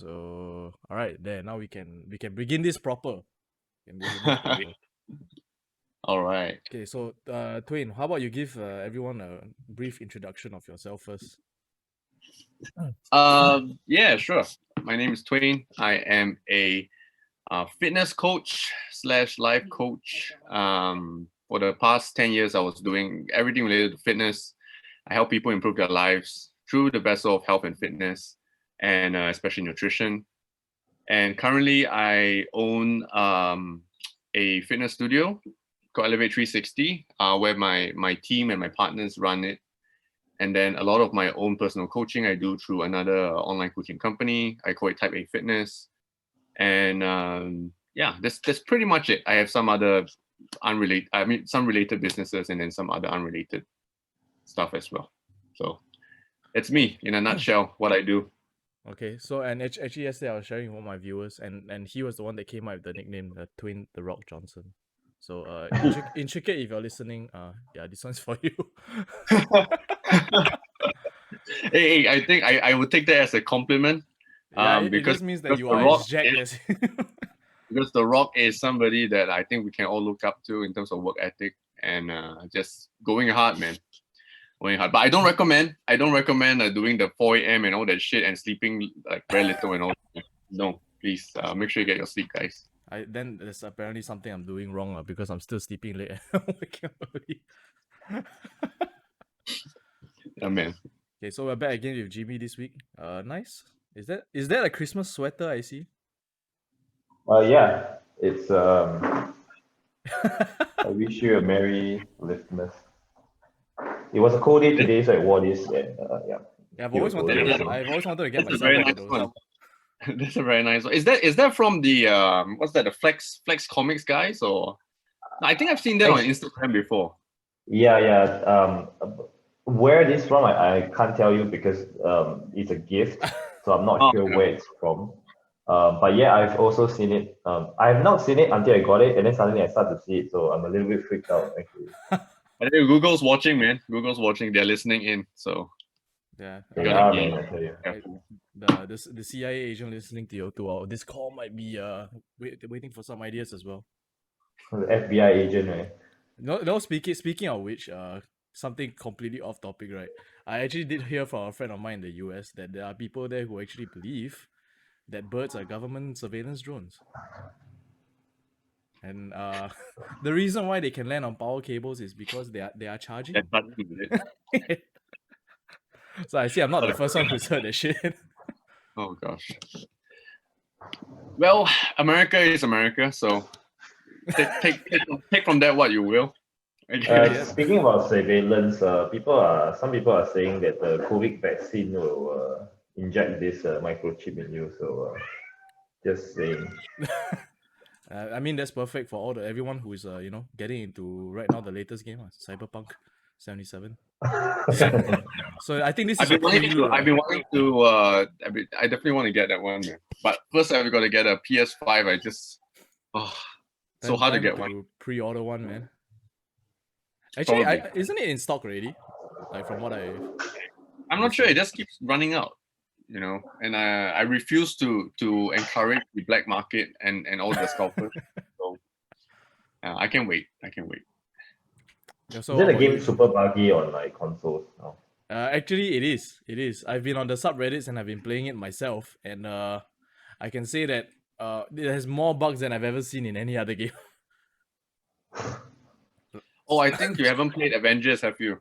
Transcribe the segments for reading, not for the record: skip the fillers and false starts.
So, all right, there. Now we can begin this proper. Can begin this proper. All right. Okay, so Twain, how about you give everyone a brief introduction of yourself first? Yeah, sure. My name is Twain. I am a fitness coach slash life coach. For the past 10 years, I was doing everything related to fitness. I help people improve their lives through the vessel of health and fitness, and especially nutrition. And currently, I own a fitness studio called Elevate 360, where my team and my partners run it. And then a lot of my own personal coaching I do through another online coaching company. I call it Type A Fitness. And yeah, that's pretty much it. I have some other some related businesses and then some other unrelated stuff as well. So it's me in a nutshell, what I do. Okay, so and actually yesterday I was sharing with all my viewers, and he was the one that came up with the nickname Twin the Rock Johnson. So intricate, if you're listening, yeah, this one's for you. Hey, I think I would take that as a compliment. Yeah, it Because just means that because you the are Rock as jacked is, as because the Rock is somebody that I think we can all look up to in terms of work ethic and just going hard, man. Going hard. But I don't recommend doing the 4 a.m. and all that shit and sleeping like very little and all. No, please make sure you get your sleep, guys. then there's apparently something I'm doing wrong because I'm still sleeping late and waking up early. Yeah, man. Okay, so we're back again with Jimmy this week. Nice. Is that a Christmas sweater I see? Yeah, it's I wish you a Merry Liftmas. It was a cold day today, so I wore this, and yeah. Yeah, I've feel always wanted good. to get. I've always wanted to get That's a myself very one of nice those. one. That's a very nice one. Is that from the what's that, the Flex Comics guys, or I think I've seen that on Instagram before. Yeah. Where this from, I can't tell you because it's a gift, so I'm not sure Okay. where it's from. But yeah, I've also seen it. I have not seen it until I got it, and then suddenly I start to see it, so I'm a little bit freaked out actually. I think Google's watching, man. Google's watching. They're listening in. So Yeah. you They gotta are, be man, I tell you. careful. The CIA agent listening to our this call might be waiting for some ideas as well. The FBI agent, right? No, speaking of which, something completely off topic, right? I actually did hear from a friend of mine in the US that there are people there who actually believe that birds are government surveillance drones. And the reason why they can land on power cables is because they are charging. That's it. So I see I'm not the first one who said that shit. Oh gosh. Well, America is America, so take from that what you will. I guess. Speaking about surveillance, some people are saying that the COVID vaccine will inject this microchip in you. So just saying. I mean that's perfect for everyone who is getting into right now the latest game, Cyberpunk 77. So I think this is a prelude. I definitely want to get that one, man. But first I've got to get a PS5. So hard to get one. Pre-order one, man. Actually, isn't it in stock already? Like from what I'm not sure. It just keeps running out, and I refuse to encourage the black market and all the scalpers. So I can wait. Yeah, so Isn't the game super buggy on like consoles now? Actually, it is. It is. I've been on the subreddits and I've been playing it myself, and I can say that it has more bugs than I've ever seen in any other game. Oh, I think you haven't played Avengers, have you?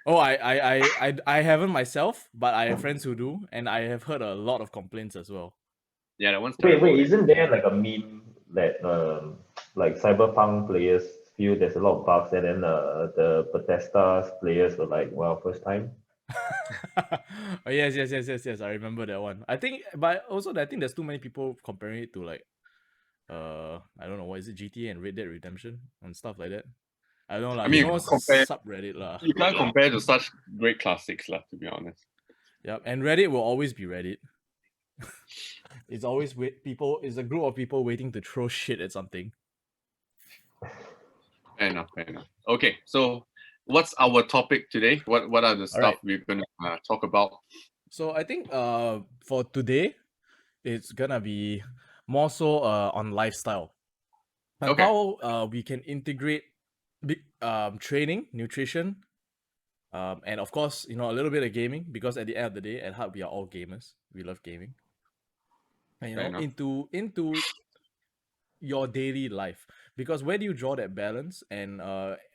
Oh, I haven't myself, but I have friends who do, and I have heard a lot of complaints as well. Yeah, that one's Wait, terrible. isn't there like a meme that like Cyberpunk players feel there's a lot of bugs, and then the Bethesda players were like, well, first time. Oh, yes. I remember that one. I think, but also I think there's too many people comparing it to like, I don't know, what is it, GTA and Red Dead Redemption and stuff like that. I don't know, I mean, subreddit lah. You can't compare to such great classics, lah. To be honest. Yep, and Reddit will always be Reddit. It's always people. It's a group of people waiting to throw shit at something. Fair enough. Okay, so what's our topic today? What are the stuff we're gonna talk about? So I think for today, it's gonna be more so on lifestyle and Okay. how we can integrate training, nutrition, and of course, a little bit of gaming, because at the end of the day, at heart, we are all gamers. We love gaming, and Fair enough. into your daily life. Because where do you draw that balance? And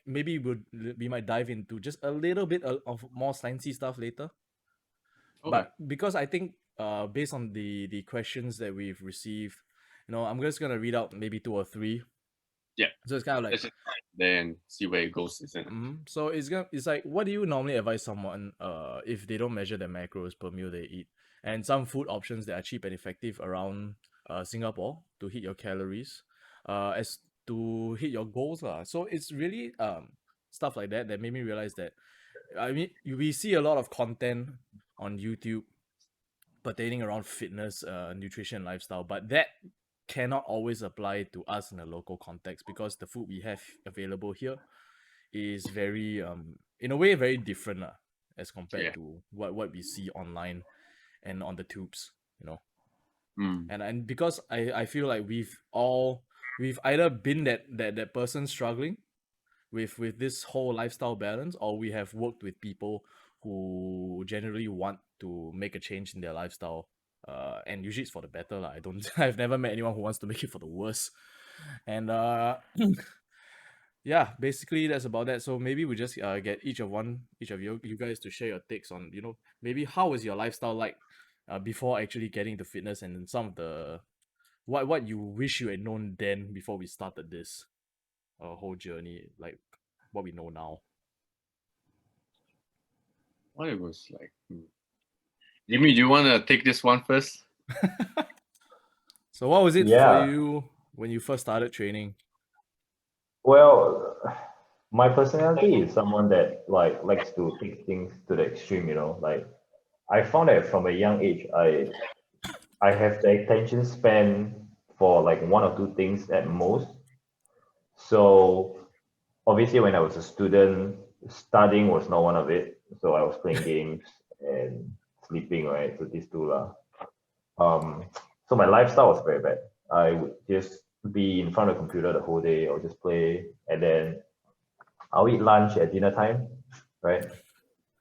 maybe we might dive into just a little bit of more sciencey stuff later. Okay. But because I think based on the questions that we've received, I'm just gonna read out maybe two or three. Yeah. So it's kind of like, Let's just then see where it goes, isn't it? so it's like, what do you normally advise someone if they don't measure their macros per meal they eat, and some food options that are cheap and effective around Singapore to hit your calories, as to hit your goals lah. So it's really stuff like that that made me realize that, I mean, we see a lot of content on YouTube pertaining around fitness, nutrition, and lifestyle, but that cannot always apply to us in a local context, because the food we have available here is very in a way very different lah, as compared Yeah. to what we see online and on the tubes, Mm. and because I feel like we've either been that person struggling with this whole lifestyle balance, or we have worked with people who generally want to make a change in their lifestyle, and usually it's for the better lah. I've never met anyone who wants to make it for the worse. And yeah, basically that's about that. So maybe we just get each of you guys to share your takes on, maybe how was your lifestyle like before actually getting into fitness, and then some of the what you wish you had known then before we started this whole journey, like what we know now. What it was like. Jimmy, do you want to take this one first? So what was it for Yeah. you when you first started training? Well, my personality is someone that likes to take things to the extreme, Like I found that from a young age, I have the attention span for like one or two things at most. So obviously when I was a student, studying was not one of it. So I was playing games and sleeping, right? So these two lah. So my lifestyle was very bad. I would just be in front of the computer the whole day, or just play, and then I'll eat lunch at dinner time, right?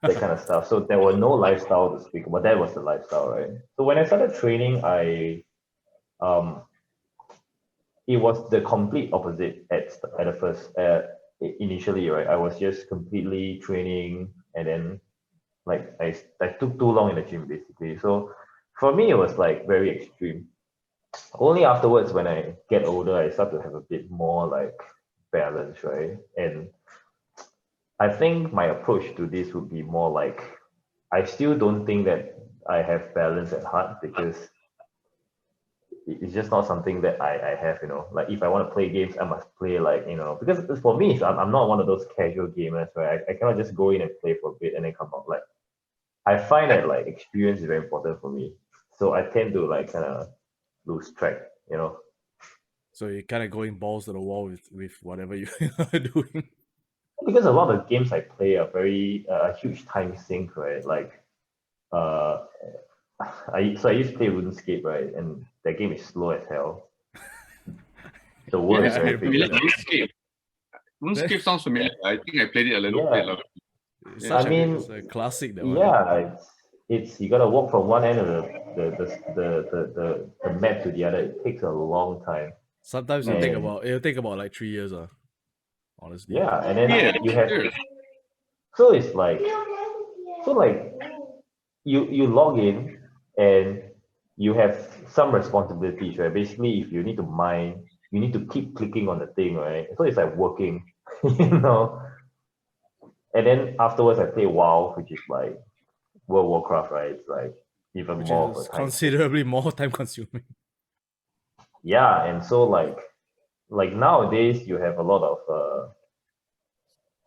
That kind of stuff. So there were no lifestyle to speak about. That was the lifestyle, right? So when I started training, um it was the complete opposite at the first initially, right? I was just completely training, and then like I took too long in the gym basically. So for me, it was like very extreme. Only afterwards, when I get older, I start to have a bit more like balance, right? And I think my approach to this would be more like, I still don't think that I have balance at heart, because it's just not something that I have, Like if I want to play games, I must play like, because for me, I'm not one of those casual gamers, right? I cannot just go in and play for a bit and then come out. Like I find that like experience is very important for me. So I tend to like kind of lose track. So you're kind of going balls to the wall with whatever you are doing. Because a lot of games I play are very a huge time sink, right? Like uh I used to play RuneScape, right? And that game is slow as hell. The world is Yeah, very I big. remember that. RuneScape. RuneScape sounds familiar. I think I played it a little bit. It's I mean, it's a classic, that one. yeah, it's you gotta walk from one end of the map to the other. It takes a long time. Sometimes And it'll take about like 3 years, honestly. yeah, and then Yeah, you have sure. so it's like you log in and you have some responsibilities, right? Basically, if you need to mine, you need to keep clicking on the thing, right? So it's like working, you know. And then afterwards, I play WoW, which is like World of Warcraft, right? It's like even Which more of is a time. considerably more time consuming. Yeah, and so like nowadays you have a lot of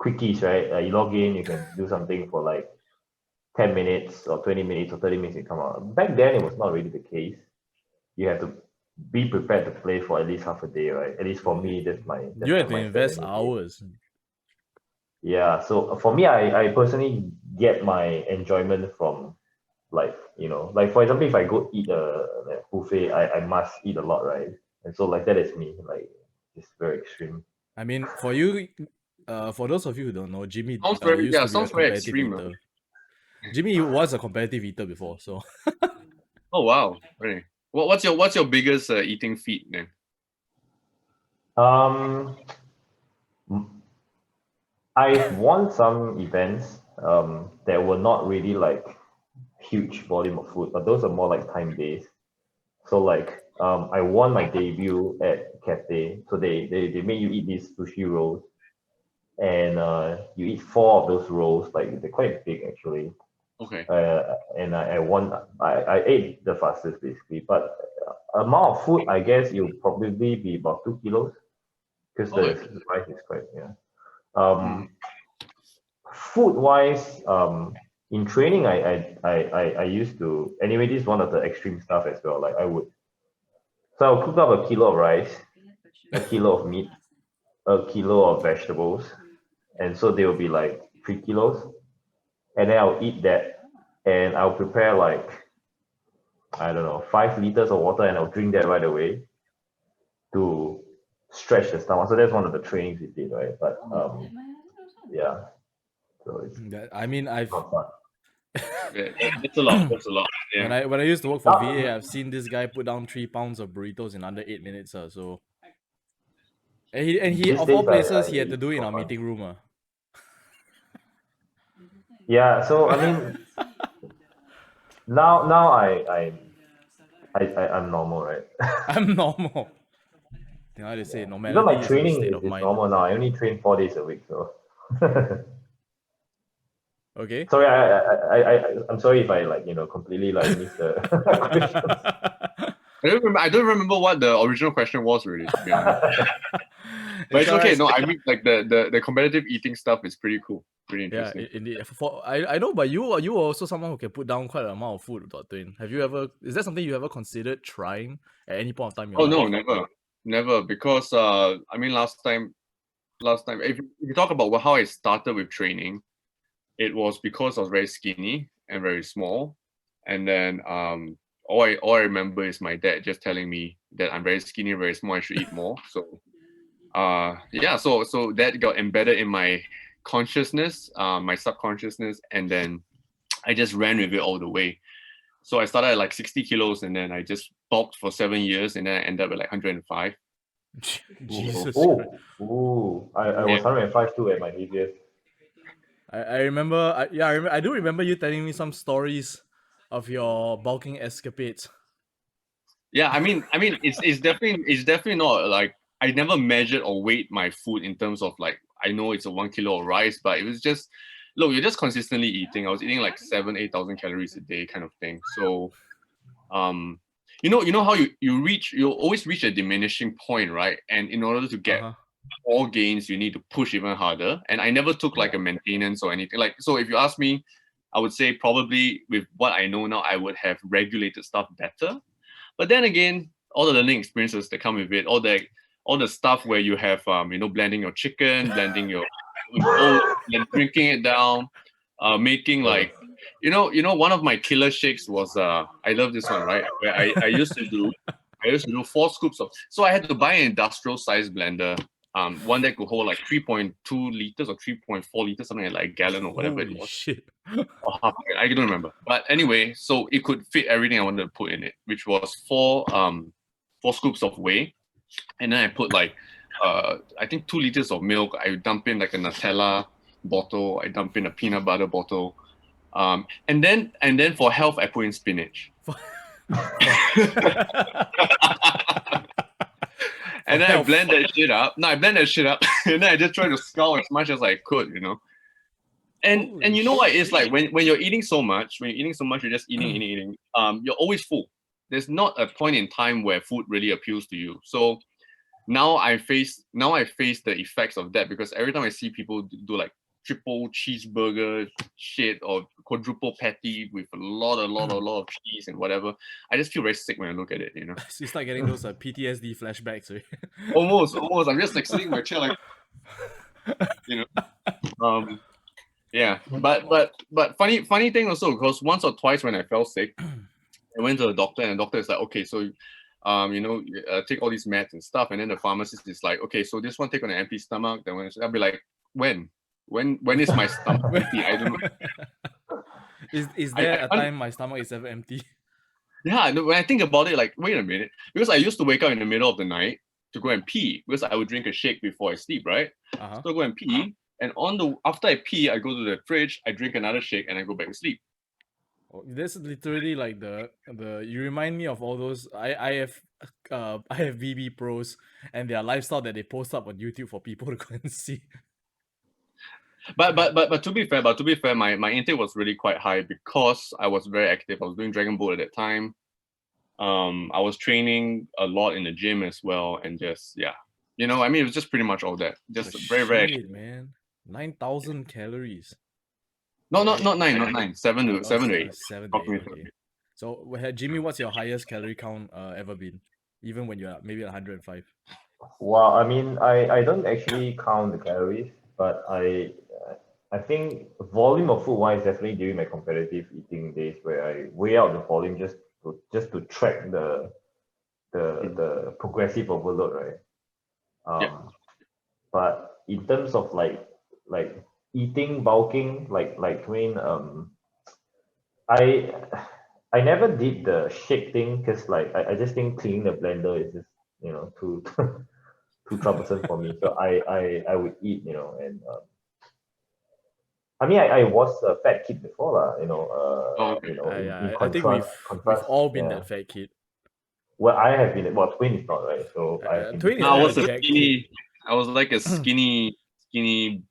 quickies, right? You log in, you can do something for like 10 minutes or 20 minutes or 30 minutes, you come out. Back then, it was not really the case. You have to be prepared to play for at least half a day, right? At least for me, that's You have the to mindset invest anyway. hours. Yeah, so for me, I personally get my enjoyment from like, like for example, if I go eat a buffet, I must eat a lot, right? And so like that is me, like it's very extreme. I mean, for you, for those of you who don't know, Jimmy used to be a sounds very competitive extreme. eater. Jimmy was a competitive eater before, so Oh wow, really? What's your biggest eating feat then? Um, I've won some events that were not really like huge volume of food, but those are more like time based. So like I won my debut at Cathay. So they make you eat these sushi rolls, and you eat four of those rolls. Like they're quite big actually. Okay. And I won. I ate the fastest basically, but amount of food I guess it'll probably be about 2 kilos because Okay. the price is quite Mm. Food wise, in training, I used to, anyway, this is one of the extreme stuff as well. Like so I'll cook up a kilo of rice, a kilo of meat, a kilo of vegetables, and so they will be like 3 kilos, and then I'll eat that, and I'll prepare like, I don't know, 5 liters of water, and I'll drink that right away to stretch the stomach. So that's one of the trainings we did, right? But yeah, so it's I mean, I've not fun. Yeah, that's a lot. That's a lot. Yeah. when I used to work for VA, I've seen this guy put down 3 pounds of burritos in under 8 minutes. So he These of all days, places he had to it's do it in not our fun. meeting room. Yeah, so I mean, now I'm normal, right? I'm normal. You know how they say Even normality my is a training state is, of is mind. normal now. I only train 4 days a week, so. Okay. Sorry, I'm sorry if I completely like missed the questions. I don't remember what the original question was really, to be honest. But it's okay. alright. No, I mean like the competitive eating stuff is pretty cool, pretty Yeah, interesting. indeed. I know, but you are also someone who can put down quite an amount of food, Dr. Twain. Have you ever? Is that something you ever considered trying at any point of time in your Oh no, life? never. Because I mean last time if you talk about how I started with training, it was because I was very skinny and very small, and then all I remember is my dad just telling me that I'm very skinny, very small, I should eat more. So yeah, so that got embedded in my consciousness, my subconsciousness, and then I just ran with it all the way. So I started at like 60 kilos, and then I just bulked for 7 years, and then I ended up at like 105. Jesus Christ. I Yeah. was 105 too at my heaviest. I remember. I do remember you telling me some stories of your bulking escapades. Yeah, I mean, it's definitely not like I never measured or weighed my food in terms of like I know it's a 1 kilo of rice, but it was just look, you're just consistently eating. I was eating like 8,000 calories a day kind of thing. So um you know how you always reach a diminishing point, right? And in order to get Uh-huh. all gains, you need to push even harder. And I never took like a maintenance or anything. Like so if you ask me, I would say probably with what I know now, I would have regulated stuff better. But then again, all the learning experiences that come with it, all the stuff where you have blending your chicken, blending your oat, then drinking it down, making like one of my killer shakes was I love this one, right? Where I used to do 4 scoops of, so I had to buy an industrial size blender, one that could hold like 3.2 liters or 3.4 liters, something like a gallon or whatever it Holy was. shit. Or half, I don't remember. But anyway, so it could fit everything I wanted to put in it, which was 4 scoops of whey, and then I put like I think 2 liters of milk. I dump in like a Nutella bottle. I dump in a peanut butter bottle, and then for health, I put in spinach. And then I blend that shit up. No, I blend that shit up, and then I just try to scour as much as I could. And you know what? It's like when you're eating so much, you're just eating. You're always full. There's not a point in time where food really appeals to you. So now I face the effects of that, because every time I see people do like triple cheeseburger shit or quadruple patty with a lot of cheese and whatever, I just feel very sick when I look at it. So you start getting those PTSD flashbacks, right? Almost. I'm just like sitting in my chair like, you know. Yeah, but funny thing also, because once or twice when I fell sick, I went to the doctor, and the doctor is like, okay, so take all these meds and stuff, and then the pharmacist is like, okay, so this one take on an empty stomach. Then I'll be like, when is my stomach empty? I don't know. Is I there a can't- time my stomach is ever empty? Yeah, no, when I think about it, like, wait a minute, because I used to wake up in the middle of the night to go and pee, because I would drink a shake before I sleep, right? Uh-huh. So I go and pee, and after I pee, I go to the fridge, I drink another shake, and I go back to sleep. Oh, this is literally like the you remind me of all those I have VB pros and their lifestyle that they post up on YouTube for people to go and see. But to be fair, my intake was really quite high because I was very active. I was doing Dragon Boat at that time. I was training a lot in the gym as well, and just I mean, it was just pretty much all that. Just very Shit, man. 9,000 calories. not nine, not 7 to 8. 7 to 8. Okay. So, Jimmy, what's your highest calorie count ever been? Even when you're maybe 105. Well, I mean, I don't actually count the calories, but I think volume of food wise, definitely during my competitive eating days where I weigh out the volume just to track the progressive overload, right? But in terms of like eating, bulking, like Twain, I I never did the shake thing because like I just think cleaning the blender is just too too troublesome for me. So I would eat, and I mean I was a fat kid before lah, Oh, okay. in I think we've contrast, all been yeah. that fat kid. Well, I have been, well, Twin is not, right? So I've been Twin is I not was a a jack skinny. I was like a skinny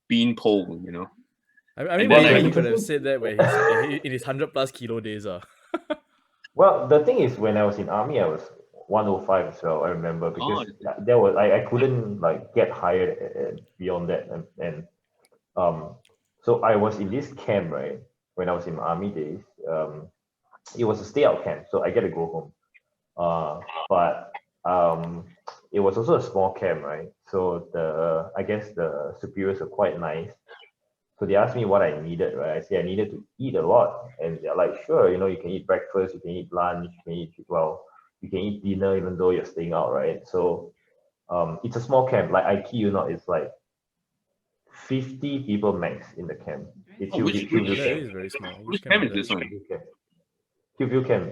beanpole, I mean, And well, then maybe I- he could have said that where he's in his 100+ kilo days. well, the thing is, when I was in army, I was 105 as well. I remember because Oh, there was I couldn't like get higher beyond that, and um, so I was in this camp, right? When I was in my army days, it was a stay out camp, so I get to go home. But it was also a small camp, right? So I guess the superiors are quite nice. So they asked me what I needed, right? I said I needed to eat a lot, and they're like, sure, you can eat breakfast, you can eat lunch, you can eat dinner even though you're staying out, right? So it's a small camp. Like I key you not, it's like 50 people max in the camp. It's Hillview That camp. is very small. which camp camp is is this that? one? Hillview camp. Hillview camp.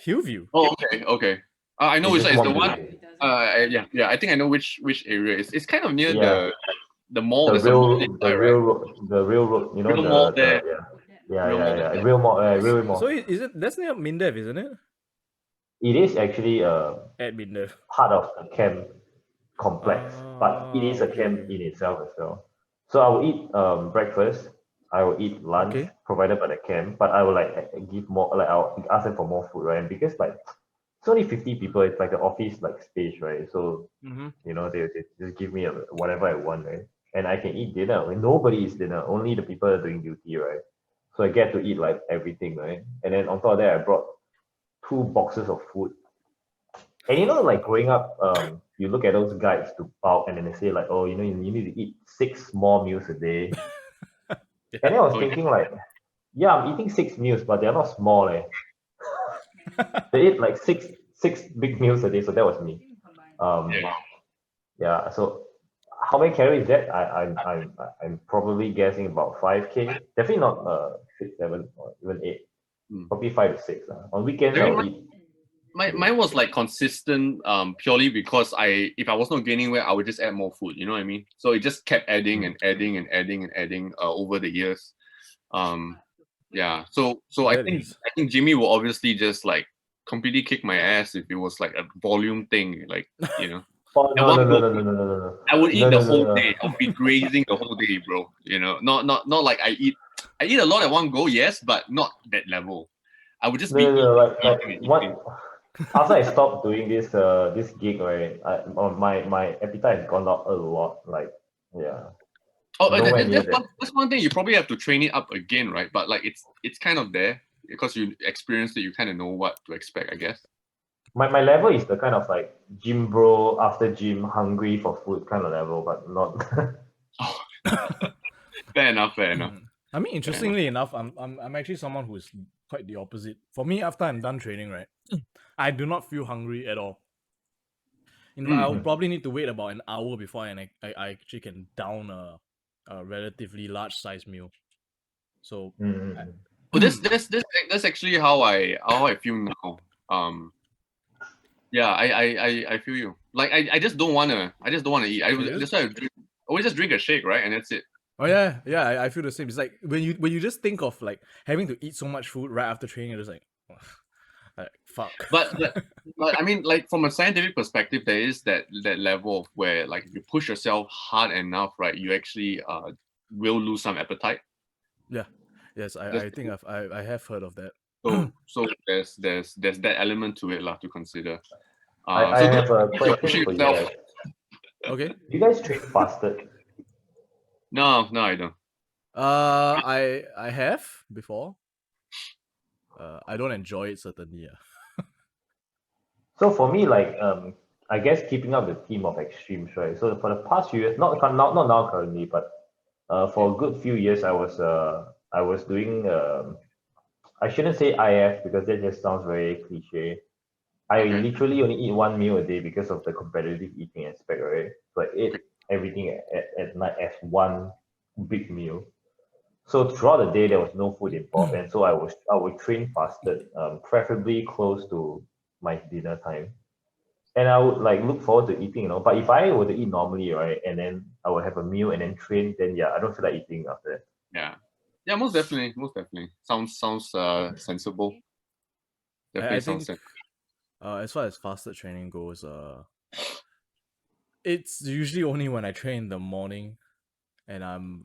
Hillview. Oh, okay. I know It's it's just the one one. building. Yeah. I think I know which area. It's kind of near Yeah. the mall. The There's a mall real, the inside, real right? road, the real road. Real mall there. Real mall Yeah. there. Real mall, real So mall. is it that's near Mindev, isn't it? It is actually At Mindev. part of the camp complex, but it is a Okay. camp in itself as well. So I will eat breakfast, I will eat lunch Okay. provided by the camp, but I will like give more, like I'll ask them for more food, right? And because like it's only 50 people, it's like an office like space, right? So Mm-hmm. they just give me whatever I want, right? And I can eat dinner. When nobody eats dinner, only the people are doing duty, right? So I get to eat like everything, right? And then on top of that, I brought 2 boxes of food. And like growing up, you look at those guides to bulk, and then they say like, oh, you need to eat 6 small meals a day. And then I was Oh, thinking like, yeah, I'm eating 6 meals, but they're not small, eh. They eat like six big meals a day, so that was me. yeah. Yeah. So how many calories is that? I'm probably guessing about 5K. Definitely not 6, 7, or even 8. Hmm. Probably 5 to 6. On weekends Very I'll eat. Mine was like consistent, purely because if I was not gaining weight, I would just add more food. You know what I mean? So it just kept adding and adding and adding and adding over the years. Yeah. So I That think is- Jimmy will obviously just like completely kick my ass if it was like a volume thing, like Oh, At no, one no, no, go, no, no, no, no, no. I would eat No, the no, no, whole no. day. I would be grazing the whole day, bro. Not like I eat a lot at one go, yes, but not that level. I would just be No, like eating and what? eating. After I stopped doing this gig, right? My appetite has gone up a lot. Like, yeah, Oh, nowhere near that. that's one thing. You probably have to train it up again, right? But like it's kind of there because you experienced it. You kind of know what to expect, I guess. My level is the kind of like gym bro after gym hungry for food kind of level, but not. Oh, fair enough. I mean, interestingly enough, I'm actually someone who's quite the opposite. For me, after I'm done training, right, I do not feel hungry at all. In fact, I'll Mm. probably need to wait about an hour before I actually can down a relatively large size meal. So I, Mm. Well, that's actually how I feel now. Yeah, I feel you. Like I just don't wanna eat. serious? That's why always just drink a shake, right? And that's it. Oh yeah, yeah. I feel the same. It's like when you just think of like having to eat so much food right after training, you're just like fuck. But I mean, like from a scientific perspective, there is that level of where like if you push yourself hard enough, right, you actually will lose some appetite. Yeah. Yes, Just I think I have heard of that. so there's that element to it lah to consider. I So good have a you're question pushing for you yourself. guys. Okay. You guys train fasted? No, I don't. I have before. I don't enjoy it certainly. Yeah. So for me, like I guess keeping up the theme of extremes, right? So for the past few years, not now currently, but for a good few years, I was doing I shouldn't say IF because that just sounds very cliche. I Okay. literally only eat one meal a day because of the competitive eating aspect, right? So I ate Okay. everything at night as one big meal. So throughout the day there was no food involved, and so I would train fasted, preferably close to my dinner time, and I would like look forward to eating, you know. But if I were to eat normally, right, and then I would have a meal and then train, then yeah, I don't feel like eating after that. Yeah. Yeah, most definitely. Most definitely. Sounds sensible. I Definitely sounds think sensible. as far as fasted training goes, it's usually only when I train in the morning and I'm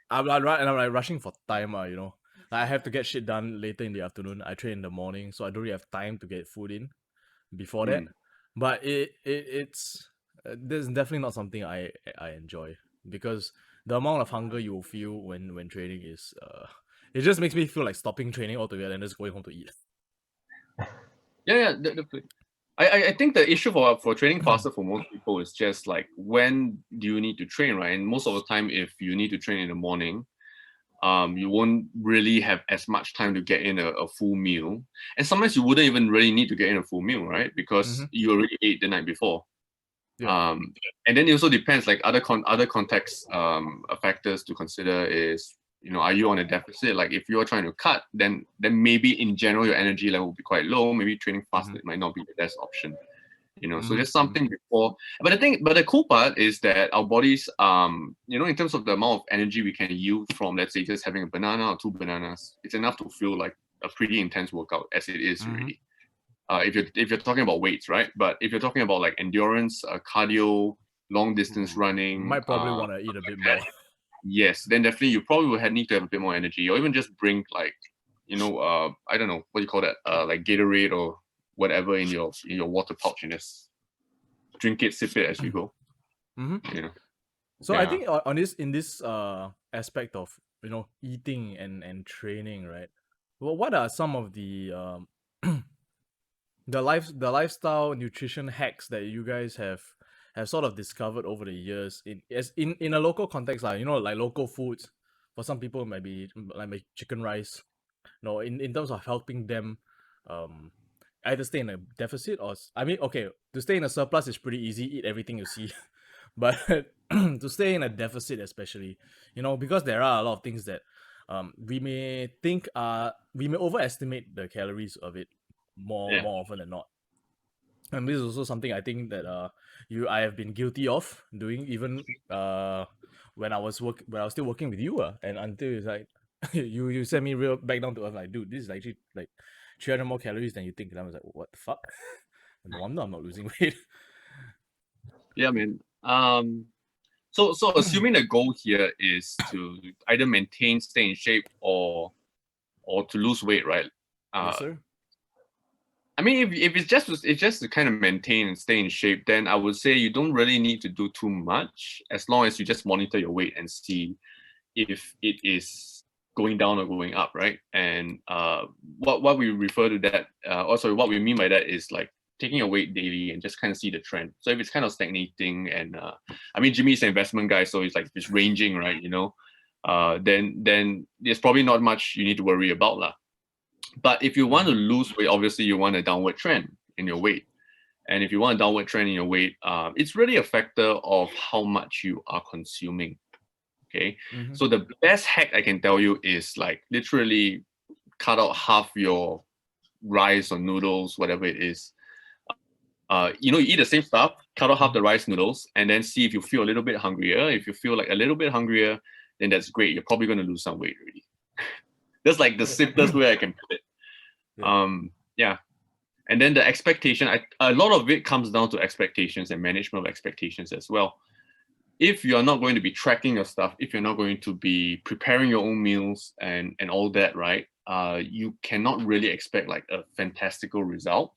like rushing for time, you know. Like, I have to get shit done later in the afternoon. I train in the morning, so I don't really have time to get food in before that. Mm. But it's this is definitely not something I enjoy because the amount of hunger you will feel when training is it just makes me feel like stopping training altogether and just going home to eat. Yeah, definitely. I think the issue for training faster for most people is just like when do you need to train, right? And most of the time, if you need to train in the morning, you won't really have as much time to get in a full meal. And sometimes you wouldn't even really need to get in a full meal, right? Because Mm-hmm. you already ate the night before. Yeah. And then it also depends, like other context factors to consider is, you know, are you on a deficit? Like if you're trying to cut, then maybe in general your energy level will be quite low. Maybe training Mm-hmm. faster might not be the best option. You know, so Mm-hmm. there's something before. But the cool part is that our bodies, you know, in terms of the amount of energy we can yield from, let's say, just having a banana or two bananas, it's enough to feel like a pretty intense workout as it is Mm-hmm. already. If you're talking about weights, right? But if you're talking about like endurance, cardio, long distance running, Might probably want to eat a bit more. yes, then definitely you probably will need to have a bit more energy, or even just bring like, you know, I don't know what do you call that, like Gatorade or whatever in your water pouch, and just drink it, sip it as you go. Mm-hmm. You know. So I Yeah. think on this aspect of, you know, eating and training, right? Well, what are some of the the lifestyle nutrition hacks that you guys have sort of discovered over the years in a local context, like, you know, like local foods. For some people, it might be like make chicken rice. No, in terms of helping them, um, either stay in a deficit or I mean, okay, to stay in a surplus is pretty easy. Eat everything you see, but to stay in a deficit, especially, you know, because there are a lot of things that we may overestimate the calories of it Yeah. more often than not. And this is also something I think that I have been guilty of doing, even when I was still working with you, and until it's like you sent me real back down to earth, like, dude, this is actually like 300 more calories than you think. And I was like, what the fuck? No wonder I'm not losing weight. Yeah, man. So assuming the goal here is to either maintain, stay in shape, or to lose weight, right? Yes, Uh, sir. I mean, if it's just to kind of maintain and stay in shape, then I would say you don't really need to do too much, as long as you just monitor your weight and see if it is going down or going up, right? And what we refer to that, also what we mean by that is like taking your weight daily and just kind of see the trend. So if it's kind of stagnating, and I mean, Jimmy's an investment guy, so it's like it's ranging, right? You know, then there's probably not much you need to worry about lah. But if you want to lose weight, obviously you want a downward trend in your weight. And if you want a downward trend in your weight, it's really a factor of how much you are consuming. Okay. Mm-hmm. So the best hack I can tell you is like literally cut out half your rice or noodles, whatever it is. You eat the same stuff, cut out half the rice noodles, and then see if you feel a little bit hungrier. If you feel like a little bit hungrier, then that's great. You're probably going to lose some weight already. That's like the simplest way I can put it. Yeah. And then the expectation, a lot of it comes down to expectations and management of expectations as well. If you're not going to be tracking your stuff, if you're not going to be preparing your own meals and all that, right? You cannot really expect like a fantastical result.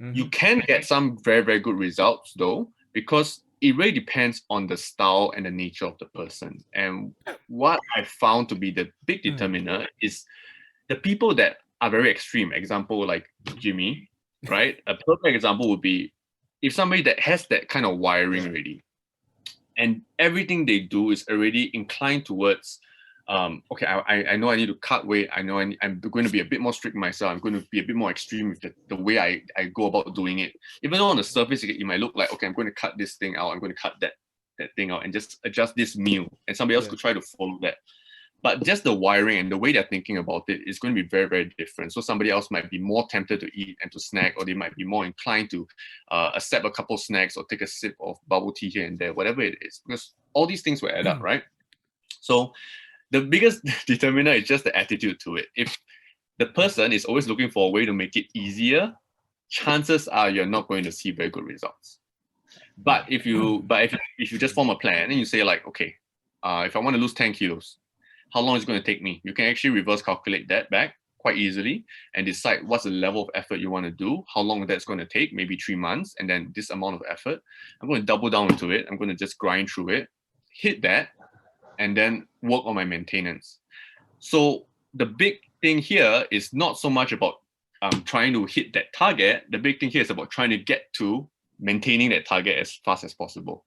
Mm-hmm. You can get some very, very good results though, because it really depends on the style and the nature of the person. And what I found to be the big determiner is the people that are very extreme. Example, like Jimmy, right? A perfect example would be if somebody that has that kind of wiring already, and everything they do is already inclined towards, okay, I know I need to cut weight. I know I'm going to be a bit more strict myself. I'm going to be a bit more extreme with the way I go about doing it. Even though on the surface, it might look like, okay, I'm going to cut this thing out. I'm going to cut that thing out and just adjust this meal. And somebody else could try to follow that. But just the wiring and the way they're thinking about it is going to be very, very different. So somebody else might be more tempted to eat and to snack, or they might be more inclined to accept a couple snacks or take a sip of bubble tea here and there, whatever it is, because all these things will add up, right? So the biggest determiner is just the attitude to it. If the person is always looking for a way to make it easier, chances are you're not going to see very good results. But if you just form a plan and you say like, okay, if I want to lose 10 kilos, how long is it going to take me? You can actually reverse calculate that back quite easily and decide what's the level of effort you want to do, how long that's going to take, maybe 3 months, and then this amount of effort. I'm going to double down into it. I'm going to just grind through it, hit that, and then work on my maintenance. So the big thing here is not so much about trying to hit that target. The big thing here is about trying to get to maintaining that target as fast as possible.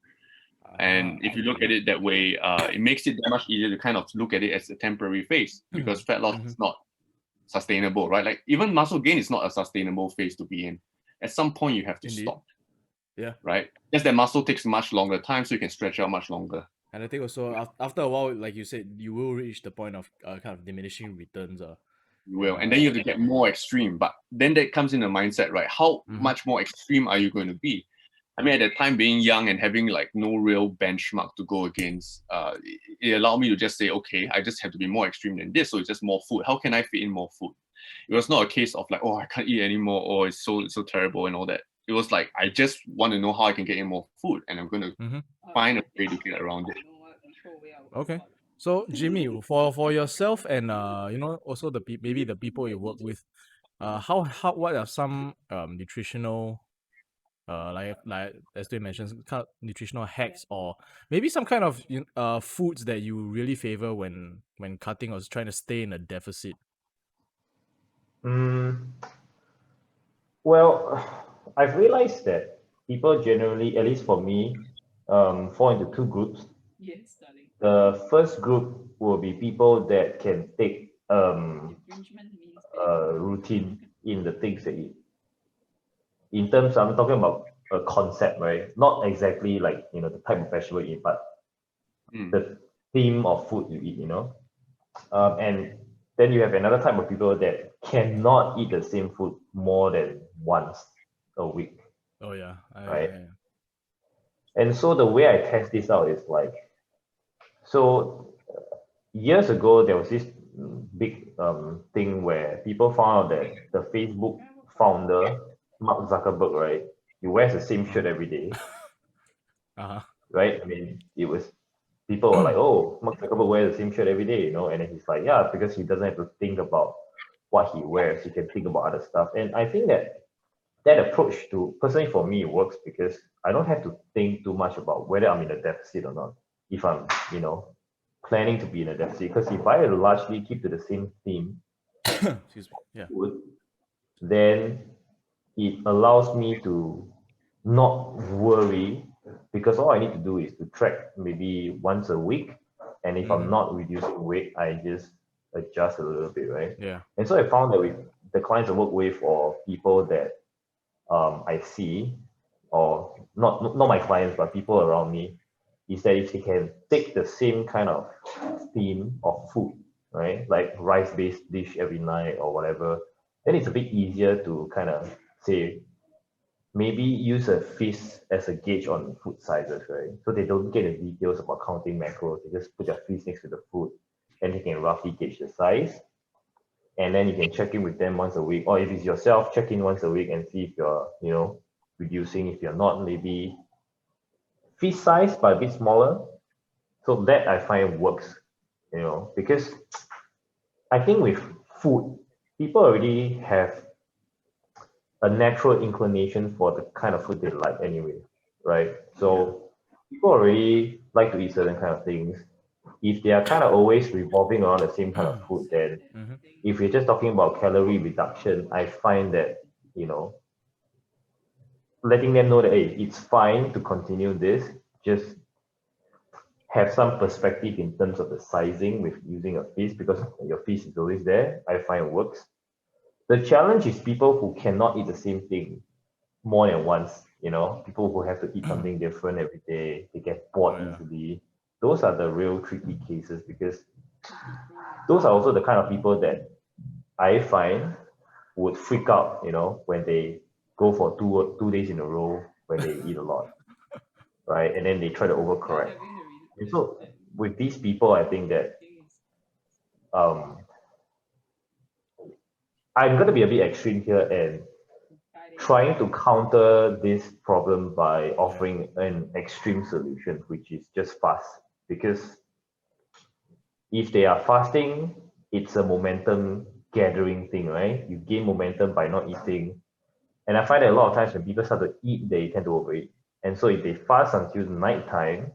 And if you look at it that way, it makes it that much easier to kind of look at it as a temporary phase, because fat loss is not sustainable, right? Like even muscle gain is not a sustainable phase to be in. At some point, you have to stop. Yeah. Right? Just that muscle takes much longer time, so you can stretch out much longer. And I think also after a while, like you said, you will reach the point of kind of diminishing returns. You will. And then you have to get more extreme. But then that comes in the mindset, right? How much more extreme are you going to be? I mean, at the time being young and having like no real benchmark to go against, it allowed me to just say, okay, I just have to be more extreme than this. So it's just more food. How can I fit in more food? It was not a case of like, oh, I can't eat anymore. Oh, it's so terrible and all that. It was like, I just want to know how I can get in more food, and I'm going to find a way to get around it. Okay. So Jimmy, for yourself and also maybe the people you work with, what are some nutritional like as they mentioned, kind of nutritional hacks, or maybe some kind of foods that you really favor when cutting or trying to stay in a deficit? Well, I've realized that people generally, at least for me, fall into two groups. Yes, darling. The first group will be people that can take routine in the things they eat. In terms, I'm talking about a concept, right? Not exactly like the type of vegetable you eat, but the theme of food you eat. And then you have another type of people that cannot eat the same food more than once a week. Oh yeah, right. And so the way I test this out is like, so years ago there was this big thing where people found out that the Facebook founder Mark Zuckerberg, right, he wears the same shirt every day. Right? I mean, it was people were like, oh, Mark Zuckerberg wears the same shirt every day, and then he's like, yeah, because he doesn't have to think about what he wears, he can think about other stuff. And I think that approach to, personally for me, works because I don't have to think too much about whether I'm in a deficit or not, if I'm planning to be in a deficit. Because if I largely keep to the same theme, food, then it allows me to not worry, because all I need to do is to track maybe once a week And if I'm not reducing weight, I just adjust a little bit, right? Yeah. And so I found that with the clients I work with or people that I see, or not my clients, but people around me, is that if they can take the same kind of theme of food, right, like rice-based dish every night or whatever, then it's a bit easier to kind of say maybe use a feast as a gauge on food sizes, right? So they don't get the details about counting macros. They just put their feast next to the food, and they can roughly gauge the size. And then you can check in with them once a week, or if it's yourself, check in once a week and see if you're, reducing. If you're not, maybe feast size but a bit smaller. So that I find works, because I think with food, people already have a natural inclination for the kind of food they like anyway, right? So people already like to eat certain kind of things. If they are kind of always revolving around the same kind of food, then if you're just talking about calorie reduction, I find that, you know, letting them know that, hey, it's fine to continue this, just have some perspective in terms of the sizing with using a feast because your feast is always there. I find works. The challenge is people who cannot eat the same thing more than once, people who have to eat something different every day, they get bored easily. Those are the real tricky cases because those are also the kind of people that I find would freak out, when they go for 2 days in a row when they eat a lot, right? And then they try to overcorrect. And so with these people, I think that um, I'm going to be a bit extreme here and trying to counter this problem by offering an extreme solution, which is just fast. Because if they are fasting, it's a momentum gathering thing, right? You gain momentum by not eating. And I find that a lot of times when people start to eat, they tend to overeat. And so if they fast until nighttime,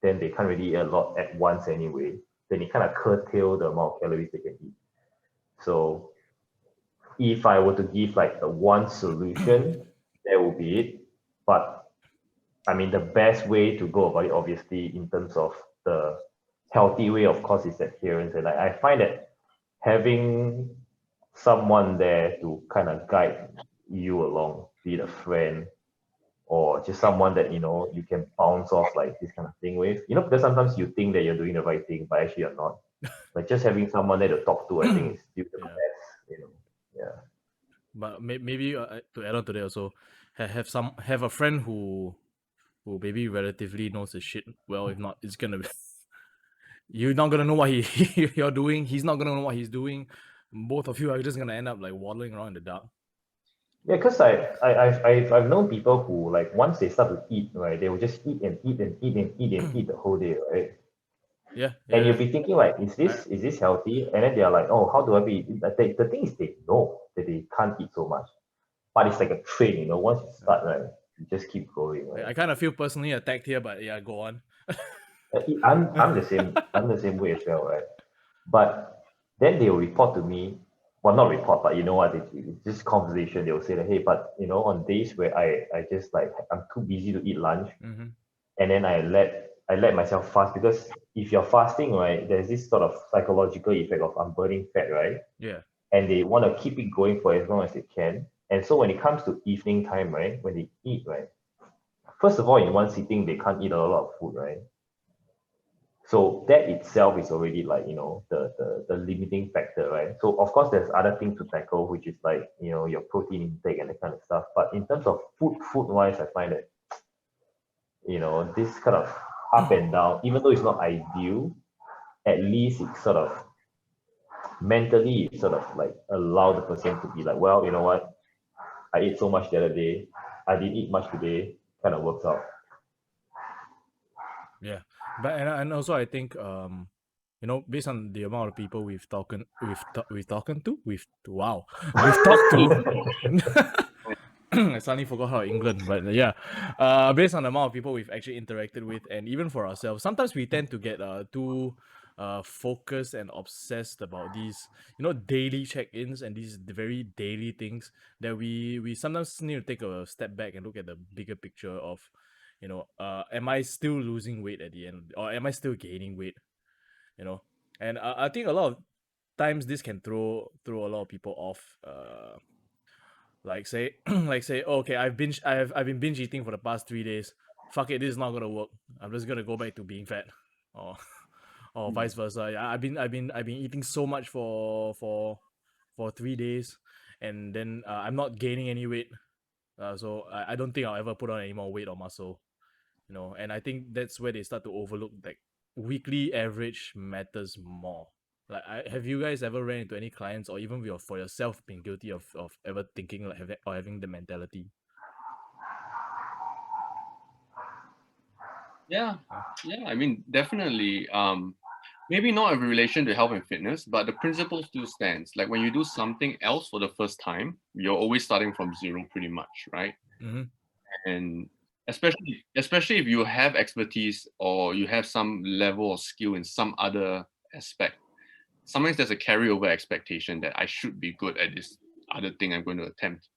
then they can't really eat a lot at once anyway. Then it kind of curtail the amount of calories they can eat. So if I were to give like a one solution, that would be it. But I mean, the best way to go about it, obviously, in terms of the healthy way, of course, is adherence. And I find that having someone there to kind of guide you along, be it a friend or just someone that you can bounce off like this kind of thing with, because sometimes you think that you're doing the right thing, but actually you're not. Like just having someone there to talk to, I think is still the best. Yeah. But maybe to add on to that also, have a friend who maybe relatively knows the shit well. If not, it's gonna be you're not gonna know what you're doing. He's not gonna know what he's doing. Both of you are just gonna end up like waddling around in the dark. Yeah, because I've known people who like once they start to eat, right, they will just eat and eat and eat and eat and eat the whole day, right? Yeah. And you'll be thinking like, is this healthy? And then they're like, oh, how do I be? The thing is they know that they can't eat so much, but it's like a train, Once you start, right, you just keep going, right? I kind of feel personally attacked here, but yeah, go on. I'm the same. I'm the same way as well, right? But then they will report to me. Well, not report, but you know what? It's just conversation. They will say that, hey, but on days where I just like I'm too busy to eat lunch, and then I let myself fast because if you're fasting, right, there's this sort of psychological effect of I'm burning fat, right? Yeah. And they want to keep it going for as long as they can. And so when it comes to evening time, right, when they eat, right, first of all, in one sitting, they can't eat a lot of food, right? So that itself is already like, the limiting factor, right? So of course there's other things to tackle, which is like, your protein intake and that kind of stuff. But in terms of food wise, I find that, this kind of up and down, even though it's not ideal, at least it's sort of mentally it sort of like allow the person to be like, well, you know what? I ate so much the other day. I didn't eat much today. Kind of works out. Yeah, but and also I think based on the amount of people we've talked to. I suddenly forgot how England, but yeah, based on the amount of people we've actually interacted with, and even for ourselves, sometimes we tend to get too focused and obsessed about these, daily check-ins and these very daily things that we sometimes need to take a step back and look at the bigger picture of, am I still losing weight at the end, or am I still gaining weight? you know. And I think a lot of times this can throw a lot of people off. Like say oh, okay, I've been binge eating for the past 3 days. Fuck it, this is not gonna work. I'm just gonna go back to being fat, or vice versa. Yeah, I've been eating so much for 3 days, and then I'm not gaining any weight. So I don't think I'll ever put on any more weight or muscle, you know. And I think that's where they start to overlook like weekly average matters more. Like, have you guys ever ran into any clients, or even for yourself, been guilty of ever thinking like having the mentality? Yeah, yeah. I mean, definitely. Maybe not in relation to health and fitness, but the principle still stands. Like when you do something else for the first time, you're always starting from zero, pretty much, right? Mm-hmm. And especially if you have expertise or you have some level of skill in some other aspect, sometimes there's a carryover expectation that I should be good at this other thing I'm going to attempt.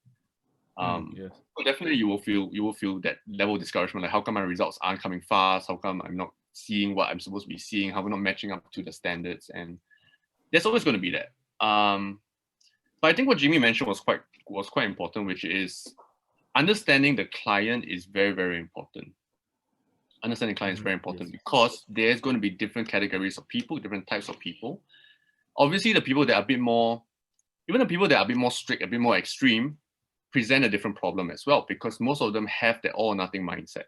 Yes. So definitely you will feel that level of discouragement. Like, how come my results aren't coming fast? How come I'm not seeing what I'm supposed to be seeing? How we're not matching up to the standards? And there's always going to be that. But I think what Jimmy mentioned was quite important, which is understanding the client is very, very important. Understanding client is very important, Yes. because there's going to be different categories of people, different types of people. Obviously, the people that are a bit more, even the people that are a bit more strict, a bit more extreme, present a different problem as well, because most of them have the all or nothing mindset.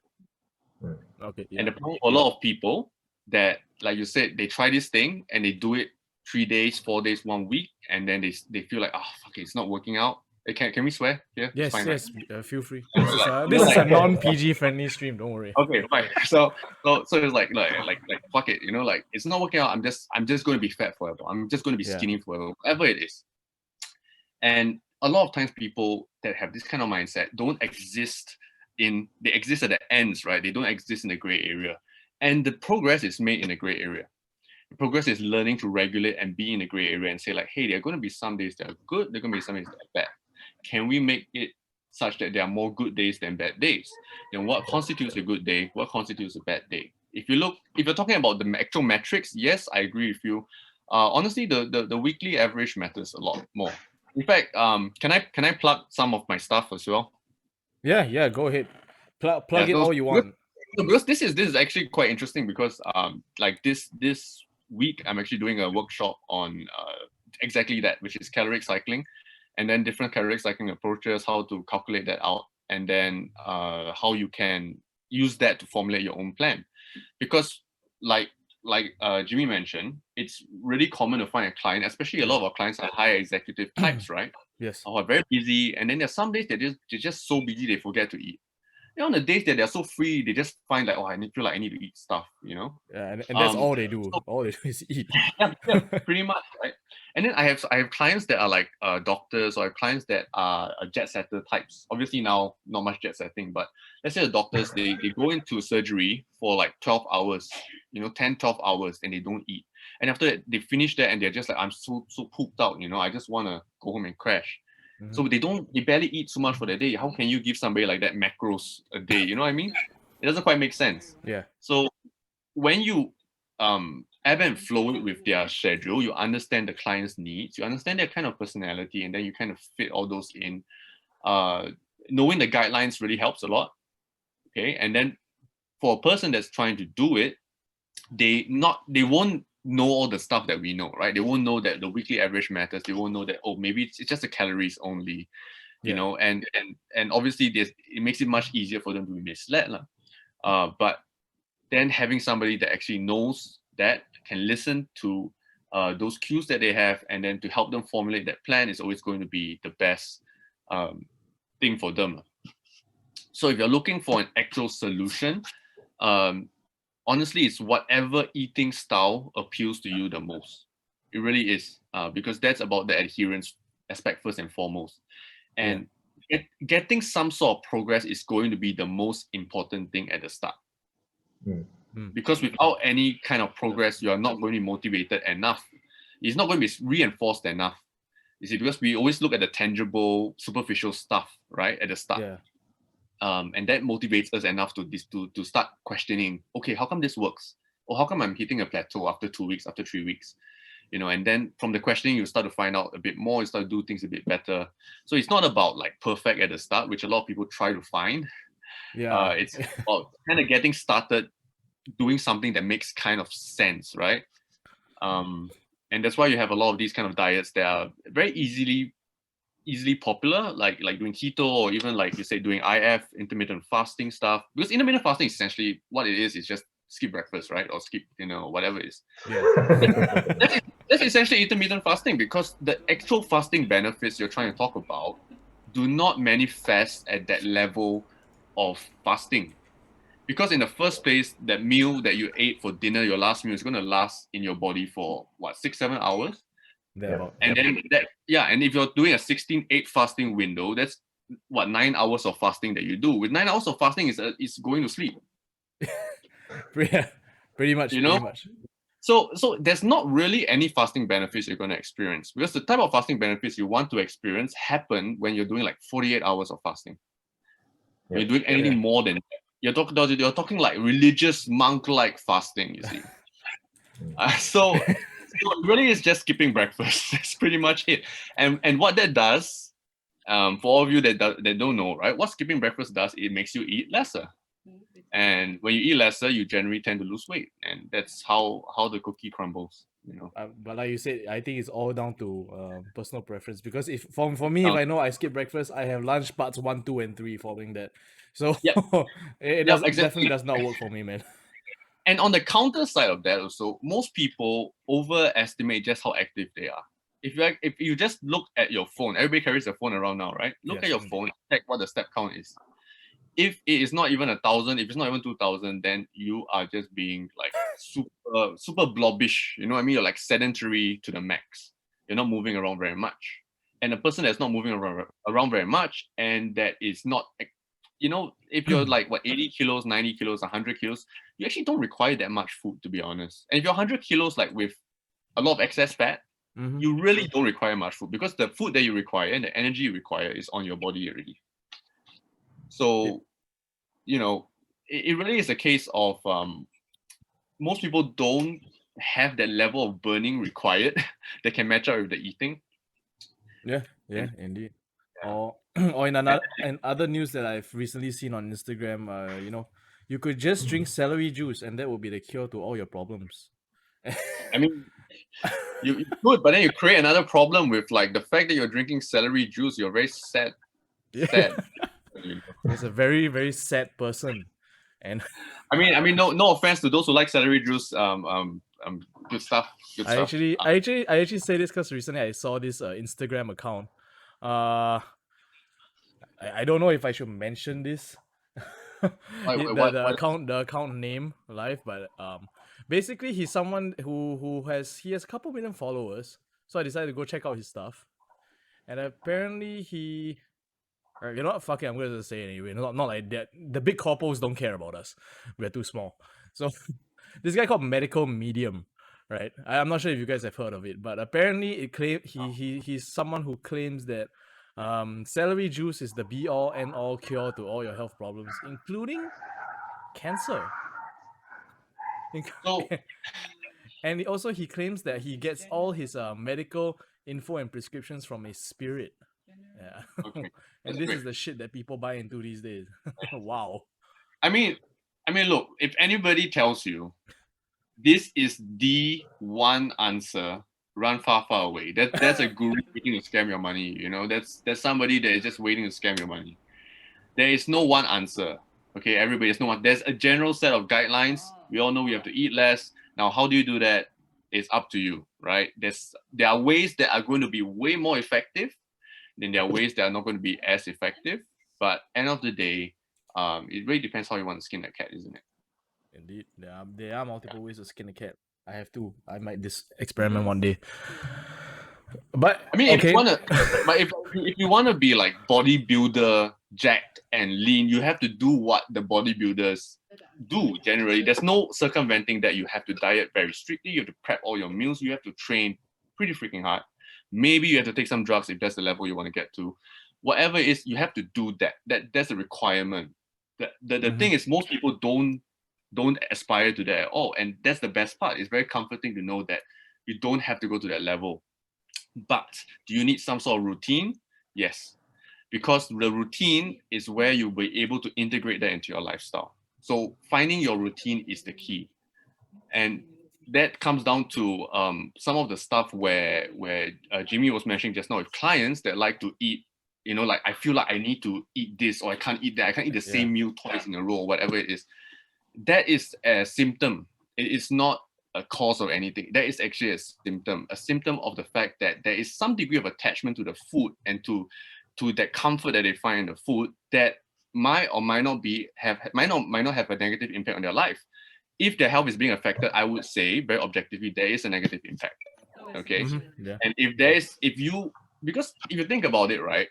Okay. Yeah. And the problem for a lot of people that, like you said, they try this thing and they do it 3 days, 4 days, 1 week, and then they feel like, oh, fuck it, it's not working out. Can we swear? Yeah, Yes. fine, Yes. right? Feel free. So This is like, a you know, this is a like, non PG friendly stream. Don't worry. okay, fine. So it's like fuck it, you know, like it's not working out. I'm just going to be fat forever. I'm just going to be Yeah. skinny forever, whatever it is. And a lot of times people that have this kind of mindset don't exist they exist at the ends, right? They don't exist in the gray area. And the progress is made in the gray area. The progress is learning to regulate and be in the gray area and say like, hey, there are going to be some days that are good, there are going to be some days that are bad. Can we make it such that there are more good days than bad days? Then what constitutes a good day? What constitutes a bad day? If you're talking about the actual metrics, yes, I agree with you. Honestly, the weekly average matters a lot more. In fact, can I plug some of my stuff as well? Yeah. Yeah. Go ahead. Plug it all you want. Because this is actually quite interesting, because like this week I'm actually doing a workshop on exactly that, which is caloric cycling, and then different caloric cycling approaches, how to calculate that out, and then how you can use that to formulate your own plan. Because like Jimmy mentioned, it's really common to find a client, especially a lot of our clients are high executive types, right? Yes. Who are very busy, and then there's some days they're just so busy they forget to eat. You know, on the days that they're so free, they just find like, oh, feel like I need to eat stuff, you know? Yeah, and that's all they do. So, All they do is eat. yeah, pretty much, right? And then I have clients that are like doctors, or I have clients that are jet setter types. Obviously now, not much jet setting, but let's say the doctors, they go into surgery for like 12 hours, you know, 10, 12 hours, and they don't eat. And after that, they finish that and they're just like, I'm so pooped out, you know, I just want to go home and crash. So they barely eat so much for the day. How can you give somebody like that macros a day? You know what I mean? It doesn't quite make sense. Yeah. So when you ebb and flow with their schedule, you understand the client's needs, you understand their kind of personality, and then you kind of fit all those in. Knowing the guidelines really helps a lot. Okay. And then for a person that's trying to do it, they won't know all the stuff that we know, right? They won't know that the weekly average matters. They won't know that, oh, maybe it's just the calories only, you know, and obviously it makes it much easier for them to be misled. But then having somebody that actually knows that, can listen to those cues that they have, and then to help them formulate that plan is always going to be the best thing for them. So if you're looking for an actual solution, honestly, it's whatever eating style appeals to you the most. It really is, because that's about the adherence aspect first and foremost. And getting some sort of progress is going to be the most important thing at the start. Because without any kind of progress, you are not going to be motivated enough. It's not going to be reinforced enough. You see, because we always look at the tangible, superficial stuff, right, at the start. Yeah. And that motivates us enough to start questioning, okay, how come this works? oh, how come I'm hitting a plateau after 2 weeks, after 3 weeks? You know, and then from the questioning, you start to find out a bit more, you start to do things a bit better. So it's not about like perfect at the start, which a lot of people try to find. Yeah. It's about kind of getting started doing something that makes kind of sense, right? And that's why you have a lot of these kind of diets that are very easily popular, like doing keto, or even like you say doing IF, intermittent fasting stuff. Because intermittent fasting, essentially what it is just skip breakfast, right? Or skip, whatever it is. Yeah. That's essentially intermittent fasting, because the actual fasting benefits you're trying to talk about do not manifest at that level of fasting. Because in the first place, that meal that you ate for dinner, your last meal, is going to last in your body for what, 6-7 hours? Thereabout. And then and if you're doing a 16-8 fasting window, that's what, 9 hours of fasting that you do. With 9 hours of fasting is going to sleep. Yeah, pretty much. You know? Pretty much. So there's not really any fasting benefits you're going to experience, because the type of fasting benefits you want to experience happen when you're doing like 48 hours of fasting. When you're doing anything more than that. You're talking like religious monk-like fasting, you see. So it really is just skipping breakfast. That's pretty much it. And what that does, for all of you that don't know, right? What skipping breakfast does, it makes you eat lesser. And when you eat lesser, you generally tend to lose weight, and that's how the cookie crumbles. But like you said, I think it's all down to personal preference. Because if for me, if I know I skip breakfast, I have lunch parts 1, 2, and 3 following that. So it definitely does not work for me, man. And on the counter side of that, also, most people overestimate just how active they are. If you just look at your phone, everybody carries a phone around now, right? Look at your phone, check what the step count is. If it is not even 1,000, if it's not even 2,000, then you are just being like super blobbish. You know what I mean? You're like sedentary to the max. You're not moving around very much. And a person that's not moving around very much, and that is not, if you're like 80 kilos, 90 kilos, 100 kilos, you actually don't require that much food, to be honest. And if you're 100 kilos, like with a lot of excess fat, you really don't require much food, because the food that you require and the energy you require is on your body already. So, it really is a case of most people don't have that level of burning required that can match up with the eating. Yeah, indeed. Or in other news that I've recently seen on Instagram, you could just drink celery juice and that will be the cure to all your problems. I mean, you could, but then you create another problem with like the fact that you're drinking celery juice. You're very sad. It's a very, very sad person. And I mean, no offense to those who like celery juice. Good stuff. I actually say this because recently I saw this Instagram account. I don't know if I should mention this. The account name live, but basically he's someone who has a couple million followers. So I decided to go check out his stuff, and apparently he. You know what? Fuck it, I'm gonna say it anyway. Not like that. The big corpos don't care about us. We're too small. So this guy called Medical Medium, right? I'm not sure if you guys have heard of it, but apparently he's someone who claims that celery juice is the be all end all cure to all your health problems, including cancer. And he claims that he gets all his medical info and prescriptions from a spirit. Yeah. Okay. And this is the shit that people buy into these days. Wow. I mean, look, if anybody tells you this is the one answer, run far, far away. That's a guru waiting to scam your money. That's somebody that is just waiting to scam your money. There is no one answer. Okay, everybody, there's no one. There's a general set of guidelines. We all know we have to eat less. Now, how do you do that? It's up to you, right? There are ways that are going to be way more effective. Then there are ways that are not going to be as effective. But end of the day, it really depends how you want to skin that cat, isn't it? Indeed, there are multiple ways to skin a cat. I might experiment one day. But I mean, if you wanna be like bodybuilder, jacked and lean, you have to do what the bodybuilders do generally. There's no circumventing that. You have to diet very strictly. You have to prep all your meals. You have to train pretty freaking hard. Maybe you have to take some drugs if that's the level you want to get to. Whatever it is, you have to do that. That's a requirement. The thing is, most people don't don't aspire to that at all. And that's the best part. It's very comforting to know that you don't have to go to that level. But do you need some sort of routine? Yes, because the routine is where you'll be able to integrate that into your lifestyle. So finding your routine is the key. And that comes down to some of the stuff where Jimmy was mentioning just now with clients that like to eat, like I feel like I need to eat this or I can't eat that. I can't eat the same meal twice in a row, whatever it is. That is a symptom. It is not a cause of anything. That is actually a symptom of the fact that there is some degree of attachment to the food and to that comfort that they find in the food that might or might not have a negative impact on their life. If their health is being affected, I would say very objectively there is a negative impact. Okay, and because if you think about it, right?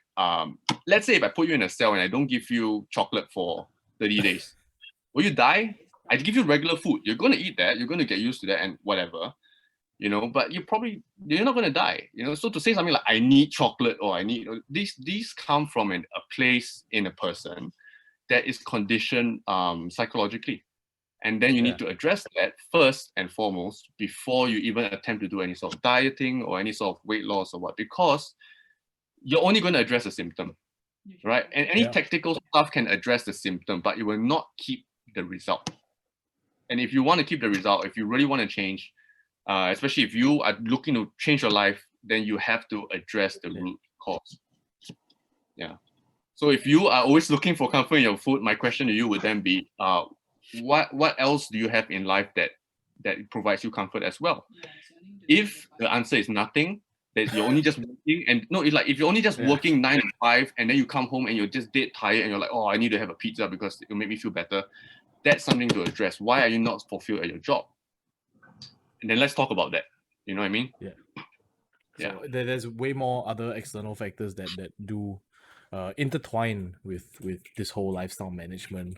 Let's say if I put you in a cell and I don't give you chocolate for 30 days, will you die? I give you regular food. You're going to eat that. You're going to get used to that and whatever, but you're not going to die. So to say something like I need chocolate or I need these come from a place in a person that is conditioned psychologically. And then you need to address that first and foremost before you even attempt to do any sort of dieting or any sort of weight loss or what, because you're only going to address the symptom, right? And any tactical stuff can address the symptom, but it will not keep the result. And if you want to keep the result, if you really want to change, especially if you are looking to change your life, then you have to address the root cause. Yeah. So if you are always looking for comfort in your food, my question to you would then be, what else do you have in life that provides you comfort as well? If the answer is nothing, that you're only just working, and no, it's like if you're only just working 9 to 5 and then you come home and you're just dead tired and you're like, oh, I need to have a pizza because it'll make me feel better. That's something to address. Why are you not fulfilled at your job? And then let's talk about that. You know what I mean? Yeah. So there's way more other external factors that do intertwine with this whole lifestyle management.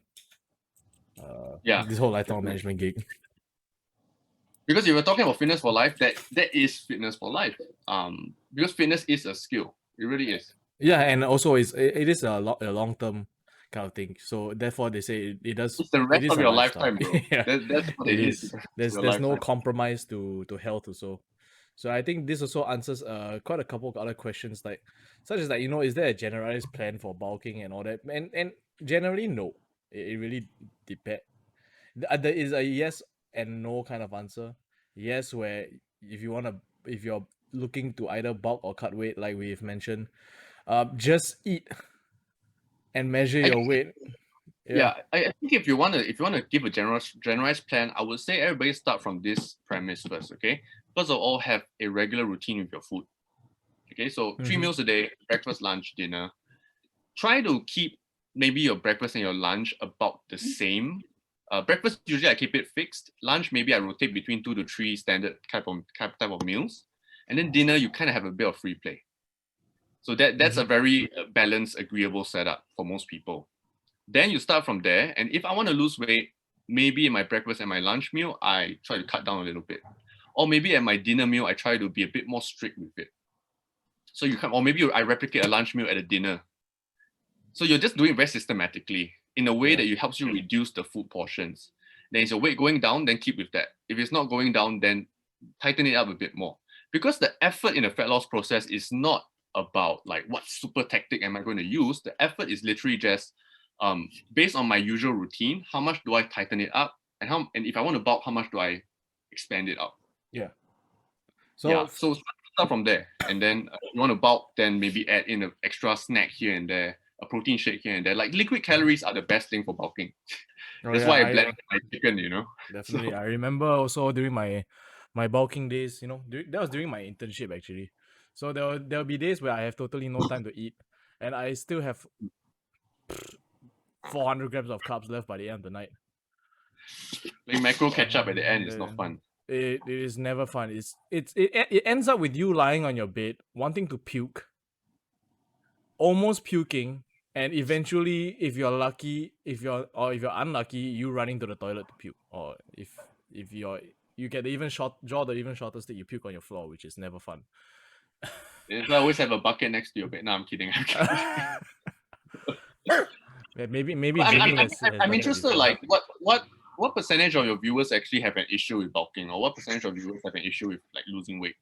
This whole lifestyle management gig. Because if you're talking about fitness for life, that is fitness for life. Because fitness is a skill. It really is. Yeah, and also it is a long term kind of thing. So therefore, they say it does. It's the rest of your lifetime, bro. That's what it is. There's no compromise to health also. So I think this also answers quite a couple of other questions, like such as is there a generalized plan for bulking and all that? And generally no. It really depends. There is a yes and no kind of answer. Yes, where if you're looking to either bulk or cut weight, like we've mentioned, just eat and measure your weight. I think if you want to give a generalized plan, I would say everybody start from this premise first. Okay, first of all, have a regular routine with your food. Okay, so 3 meals a day: breakfast, lunch, dinner. Try to keep maybe your breakfast and your lunch about the same. Breakfast usually I keep it fixed. Lunch maybe I rotate between 2 to 3 standard type of meals, and then dinner you kind of have a bit of free play. So that's a very balanced, agreeable setup for most people. Then you start from there, and if I want to lose weight, maybe in my breakfast and my lunch meal I try to cut down a little bit, or maybe at my dinner meal I try to be a bit more strict with it. So or maybe I replicate a lunch meal at a dinner. So you're just doing it very systematically in a way that it helps you reduce the food portions. Then is your weight going down, then keep with that. If it's not going down, then tighten it up a bit more. Because the effort in the fat loss process is not about like what super tactic am I going to use. The effort is literally just based on my usual routine, how much do I tighten it up? And if I want to bulk, how much do I expand it out? Yeah. So start from there. And then if you want to bulk, then maybe add in an extra snack here and there, a protein shake here and there. Like liquid calories are the best thing for bulking. That's why I blend my chicken, Definitely. I remember also during my bulking days, that was during my internship actually. So there'll be days where I have totally no time to eat, and I still have 400 grams of carbs left by the end of the night. Like macro catch up at the end is not fun. It is never fun. It ends up with you lying on your bed, wanting to puke, almost puking, and eventually, if you're unlucky, you running to the toilet to puke, or if you get draw the even shorter stick, you puke on your floor, which is never fun. I always have a bucket next to your bed. No, I'm kidding. Maybe I'm interested. Like, what what percentage of your viewers actually have an issue with bulking, or what percentage of viewers have an issue with like losing weight?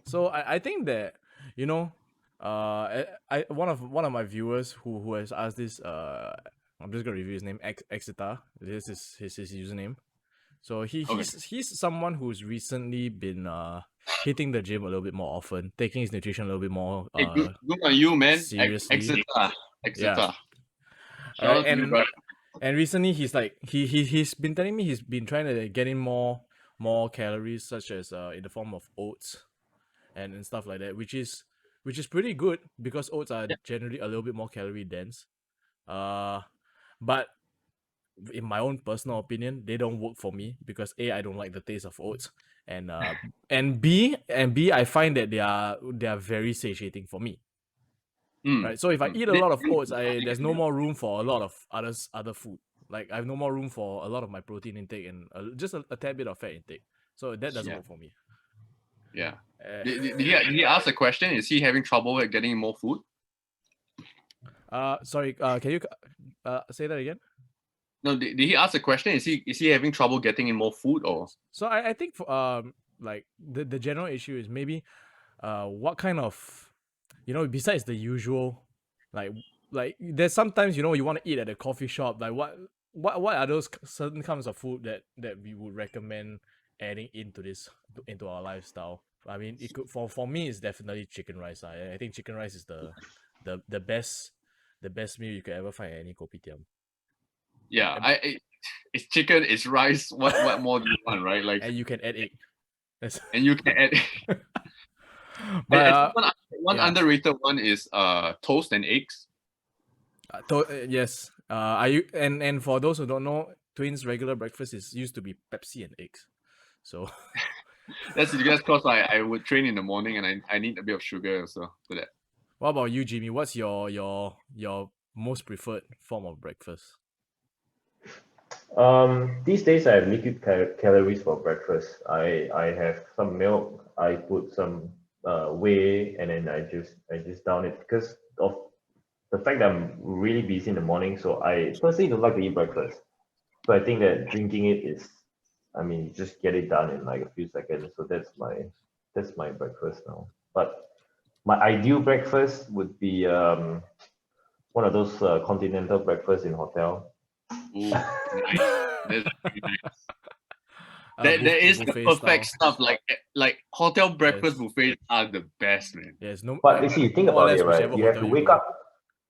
So I think that, you know, one of my viewers who has asked this, I'm just gonna review his name, Exeter. This is his username. So he's someone who's recently been hitting the gym a little bit more often, taking his nutrition a little bit more Hey, good on you, man. seriously. Exeter. Yeah. Shout out to you, brother. And recently he's like he's been telling me he's been trying to get in more calories, such as in the form of oats and stuff like that, which is pretty good because oats are generally a little bit more calorie dense. But in my own personal opinion, they don't work for me because A, I don't like the taste of oats, and B, I find that they are very satiating for me. Right, so if I eat a lot of oats, there's no more room for a lot of other food. Like I have no more room for a lot of my protein intake and just a tad bit of fat intake. So that doesn't work for me. Yeah. Did he ask a question? Is he having trouble with getting more food? Sorry. Can you say that again? No. Did he ask a question? Is he having trouble getting in more food or? So I think for like the general issue is maybe what kind of, you know, besides the usual, like there's sometimes, you know, you want to eat at a coffee shop, like what are those certain kinds of food that we would recommend adding into our lifestyle? I mean, it could for me it's definitely chicken rice. I think chicken rice is the best meal you could ever find at any kopitiam. Yeah, it's chicken, it's rice. What more do you want, right? Like, and you can add egg. And you can add. But one underrated one is toast and eggs. Yes. Are you and for those who don't know, Twain's regular breakfast used to be Pepsi and eggs. So that's because I would train in the morning and I need a bit of sugar also for that. What about you, Jimmy? What's your most preferred form of breakfast? These days I have liquid calories for breakfast. I have some milk. I put some whey, and then I just down it because of the fact that I'm really busy in the morning. So I personally don't like to eat breakfast. So I think that drinking it is, I mean, you just get it done in like a few seconds. So that's my breakfast now. But my ideal breakfast would be one of those continental breakfasts in hotel. Ooh, nice. That's very nice. There is the perfect stuff. Like hotel breakfast buffets are the best, man. Yes, no. But you see, think about it, right? You have to wake up.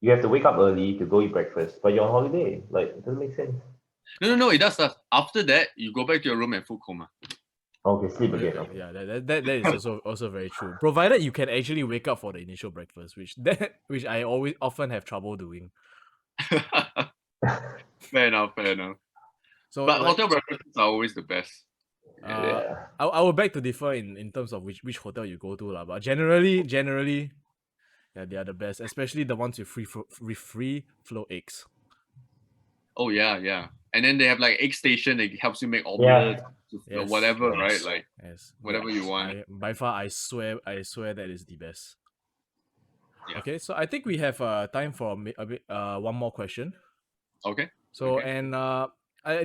You have to wake up early to go eat breakfast, but you're on holiday. Like, it doesn't make sense. No, it does. After that, you go back to your room and food coma. Okay, sleep again. Okay. Yeah, that is also very true. Provided you can actually wake up for the initial breakfast, which I often have trouble doing. Fair enough. So, but hotel breakfasts are always the best. Yeah. I would beg to differ in terms of which hotel you go to, but generally, yeah, they are the best, especially the ones with free flow eggs. Oh yeah, and then they have like egg station that helps you make omelets, whatever, right? Like whatever you want. By far, I swear that is the best. Yeah. Okay, so I think we have time for a bit one more question. Okay. So and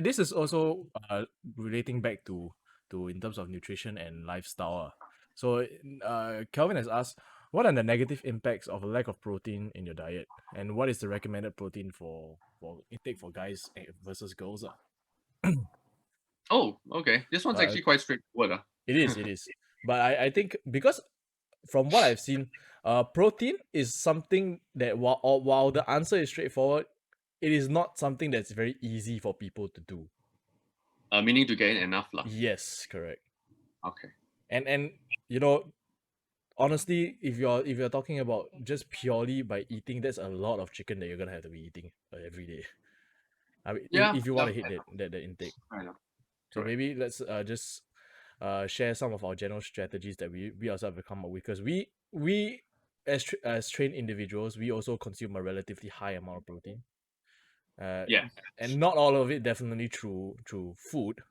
this is also relating back to in terms of nutrition and lifestyle. So Kelvin has asked, what are the negative impacts of a lack of protein in your diet, and what is the recommended protein for intake for guys versus girls? Oh, okay. This one's actually quite straightforward. It is. But I think because from what I've seen, protein is something that while the answer is straightforward, it is not something that's very easy for people to do. Meaning to get in enough lah. Yes, correct. Okay. And you know, honestly, if you're talking about just purely by eating, that's a lot of chicken that you're gonna have to be eating every day. I mean, if you want to hit that intake. I know. So maybe let's just share some of our general strategies that we ourselves have come up with, because we as trained individuals, we also consume a relatively high amount of protein. And not all of it definitely through food.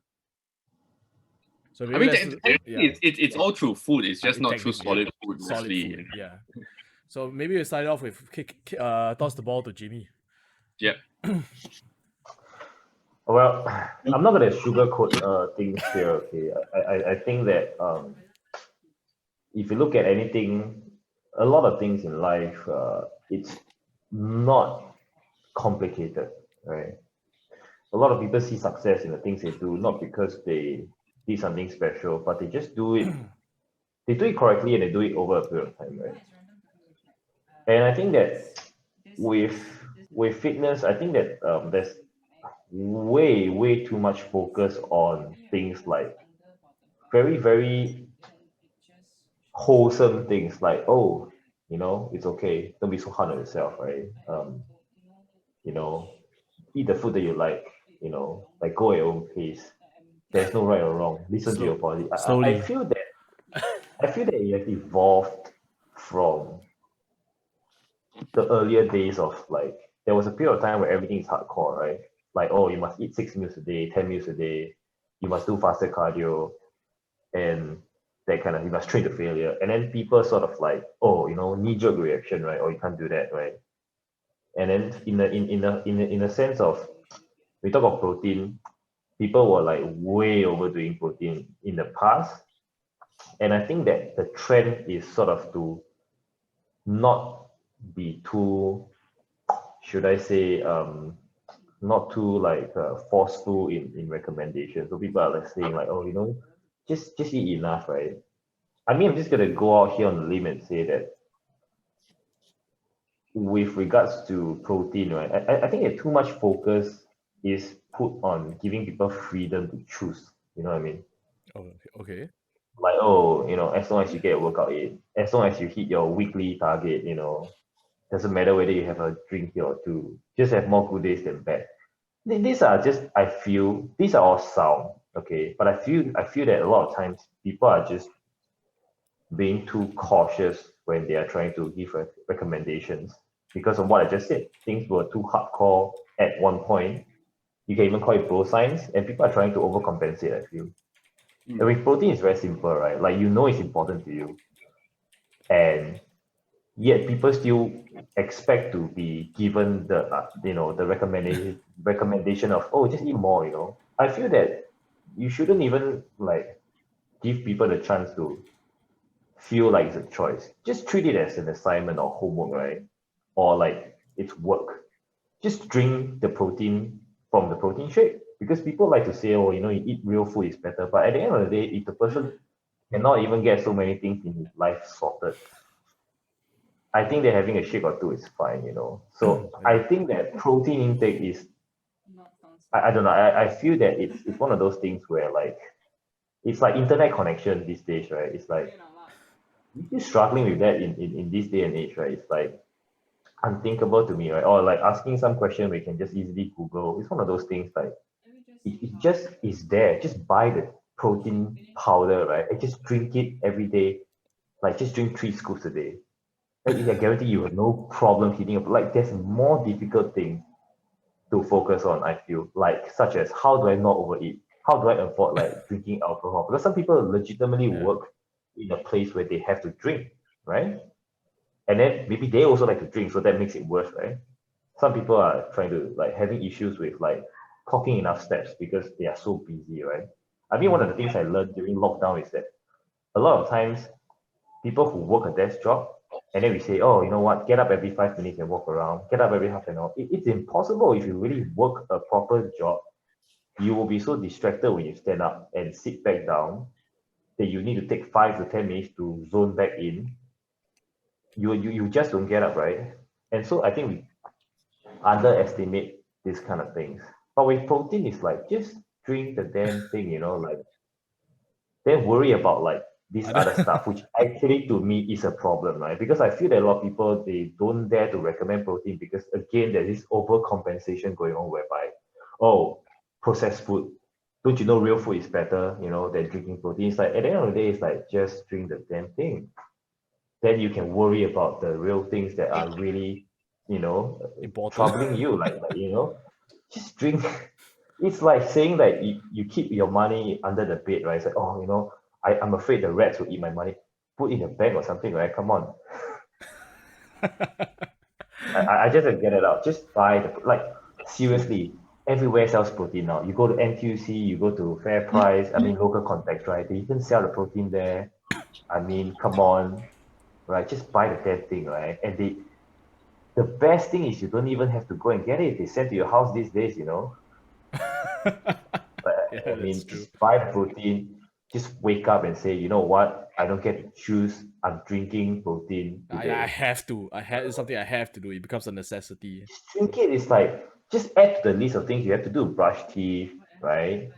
So maybe it's all through food. It's just not through solid food. Solid food, yeah. So maybe we start off with toss the ball to Jimmy. Yep. Well, I'm not gonna sugarcoat things here. Okay, I think that if you look at anything, a lot of things in life, it's not complicated, right? A lot of people see success in the things they do, not because they did something special, but they just do it. They do it correctly and they do it over a period of time, right? And I think that with with fitness, I think that there's way too much focus on things like very wholesome things like, oh, it's okay, don't be so hard on yourself, right? You know Eat the food that you like go at your own pace. There's no right or wrong. Listen to Slow, your body. I slowly. feel that it has evolved from the earlier days of, like, there was a period of time where everything is hardcore, right? Like, oh, you must eat 6 meals a day, 10 meals a day, you must do faster cardio, and that kind of, you must train to failure. And then people sort of like, oh, knee-jerk reaction, right? Or you can't do that, right? And then in a sense of, we talk of protein, people were like way overdoing protein in the past. And I think that the trend is sort of to not be too, should I say, not too like forceful in recommendations. So people are like saying like, oh, just eat enough, right? I mean, I'm just gonna go out here on the limb and say that with regards to protein, right? I think that too much focus is put on giving people freedom to choose. You know what I mean? Oh, okay. Like, oh, as long as you get a workout in, as long as you hit your weekly target, doesn't matter whether you have a drink here or two, just have more good days than bad. These are just, I feel, these are all sound, okay, but I feel that a lot of times people are just being too cautious when they are trying to give recommendations because of what I just said. Things were too hardcore at one point. You can even call it bro science, and people are trying to overcompensate, I feel. And with protein, it's very simple, right? Like, it's important to you, and yet people still expect to be given the recommendation of, oh, just eat more. I feel that you shouldn't even like give people the chance to feel like it's a choice. Just treat it as an assignment or homework, right? Or like it's work. Just drink the protein from the protein shake, because people like to say, oh, you eat real food is better, but at the end of the day, if the person cannot even get so many things in his life sorted, I think that having a shake or two is fine. So I Yeah. think that protein intake is, I don't know, I feel that it's one of those things where, like, it's like internet connection these days, right? It's like you're struggling with that in this day and age, right? It's like unthinkable to me, right? Or like asking some question we can just easily Google. It's one of those things like it just is there. Just buy the protein powder, right? And just drink it every day. Like, just drink 3 scoops a day. Like, I guarantee you have no problem hitting up. Like, there's more difficult things to focus on, I feel, like, such as, how do I not overeat? How do I avoid like drinking alcohol? Because some people legitimately Yeah. work in a place where they have to drink, right? And then maybe they also like to drink, so that makes it worse, right? Some people are trying to like having issues with like clocking enough steps because they are so busy, right? I mean, one of the things I learned during lockdown is that a lot of times people who work a desk job, and then we say, oh, you know what, get up every 5 minutes and walk around, get up every half an hour. It's impossible. If you really work a proper job, you will be so distracted when you stand up and sit back down that you need to take 5 to 10 minutes to zone back in. You just don't get up, right? And so I think we underestimate these kind of things. But with protein, it's like, just drink the damn thing, like, then worry about like this Other. other stuff, which actually to me is a problem, right? Because I feel that a lot of people, they don't dare to recommend protein because, again, there's this overcompensation going on whereby, oh, processed food. Don't you know real food is better, than drinking protein? It's like, at the end of the day, it's like, just drink the damn thing. Then you can worry about the real things that are really, you know, Important. troubling you. Just drink. It's like saying that you keep your money under the bed, right? It's like, oh, I'm afraid the rats will eat my money. Put in a bag or something, right? Come on. I just don't get it out. Just buy like, seriously. everywhere sells protein now. You go to NTUC, you go to Fair Price, I mean local context, right? They even sell the protein there. I mean, come on, right? Just buy the damn thing, right? And the best thing is you don't even have to go and get it. They send to your house these days, you know. But Yeah, I that's mean, true. just buy the protein. Just wake up and say, you know what? I don't get to choose. I'm drinking protein I today. have to. It's something I have to do. It becomes a necessity. Just drink it. It's like just add to the list of things you have to do. Brush teeth, right?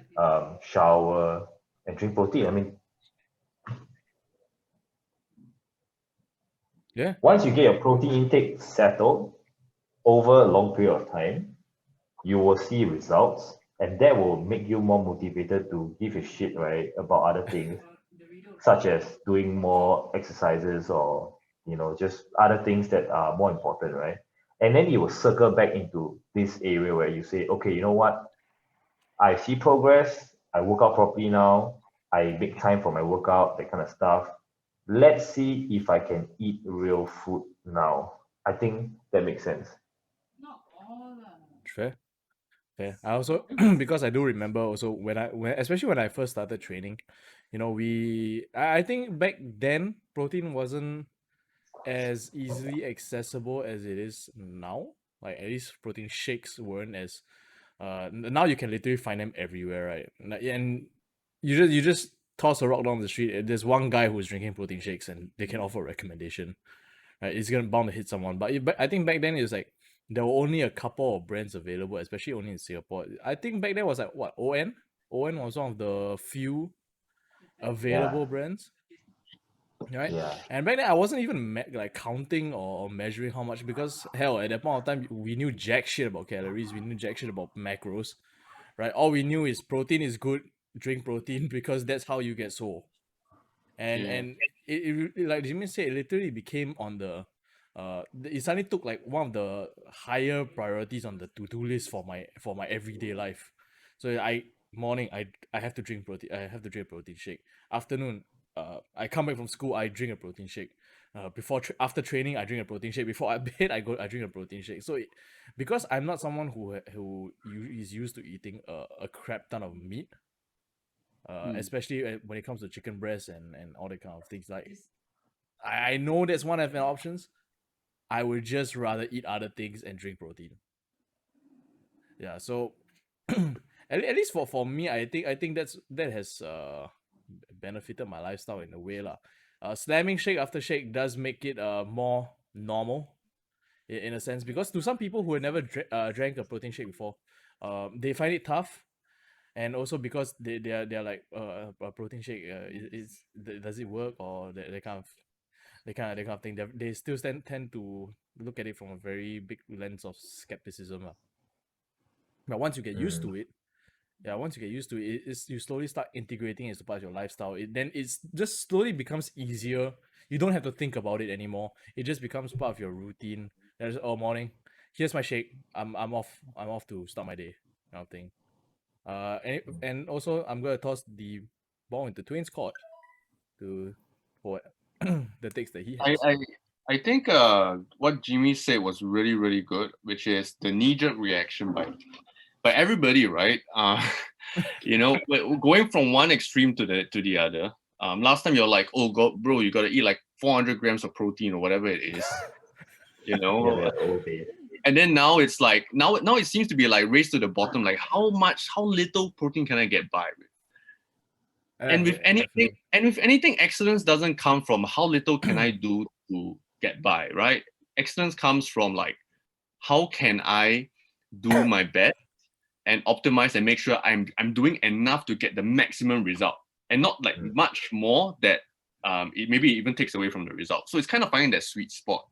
Shower and drink protein. I mean, Yeah. once you get your protein intake settled over a long period of time, you will see results, and that will make you more motivated to give a shit, right, about other things, such as doing more exercises or just other things that are more important, right? And then you will circle back into this area where you say, okay, you know what? I see progress. I work out properly now. I make time for my workout, that kind of stuff. Let's see if I can eat real food now. I think that makes sense. Fair. Fair. I also because I do remember also when especially when I first started training, I think back then protein wasn't as easily accessible as it is now. Like at least protein shakes weren't as now you can literally find them everywhere, right? And you just toss a rock down the street. There's one guy who's drinking protein shakes, and they can offer a recommendation. Right, it's gonna bound to hit someone. But I think back then it was like there were only a couple of brands available, especially only in Singapore. I think back then was like what ON was one of the few Yeah, available brands, right? yeah, And back then I wasn't even like counting or measuring how much, because hell, at that point of time we knew jack shit about calories, we knew jack shit about macros, right? All we knew is protein is good, drink protein because that's how you get swole. and Yeah. and like Jimmy said, it literally became on the it suddenly took like one of the higher priorities on the to-do list for my everyday life. So morning I have to drink protein, I have to drink a protein shake. Afternoon, I come back from school, I drink a protein shake. After training, I drink a protein shake. Before I bed, I drink a protein shake. So because I'm not someone is used to eating a crap ton of meat, Hmm. especially when it comes to chicken breast and all that kind of things. Like I know that's one of the options. I would just rather eat other things and drink protein. Yeah, so at least for me, I think that has benefited my lifestyle in a way lah. Slamming shake after shake does make it more normal in a sense, because to some people who had never drank a protein shake before, they find it tough. And also because they're like a protein shake does it work, or that kind of that kind of thing. They still tend to look at it from a very big lens of skepticism lah. But once you get used mm, to it, yeah, once you get used to it, you slowly start integrating it as part of your lifestyle. Then it's just slowly becomes easier. You don't have to think about it anymore. It just becomes part of your routine. There's morning, here's my shake. I'm off. I'm off to start my day, kind of thing. And also I'm gonna toss the ball into Twain's court to for the takes that he I, has. I I think what Jimmy said was really really good, which is the knee jerk reaction by everybody, right? Going from one extreme to the other. Last time you're like, oh god, bro, you gotta eat like 400 grams of protein or whatever it is, you yeah, know. yeah, the old days. And then now it's like now it seems to be like race to the bottom, like how little protein can I get by with? And with Yeah, anything, definitely. excellence doesn't come from how little can I do to get by, right? Excellence comes from like how can I do my best and optimize and make sure I'm doing enough to get the maximum result, and not like Mm, much more that it maybe even takes away from the result. So it's kind of finding that sweet spot.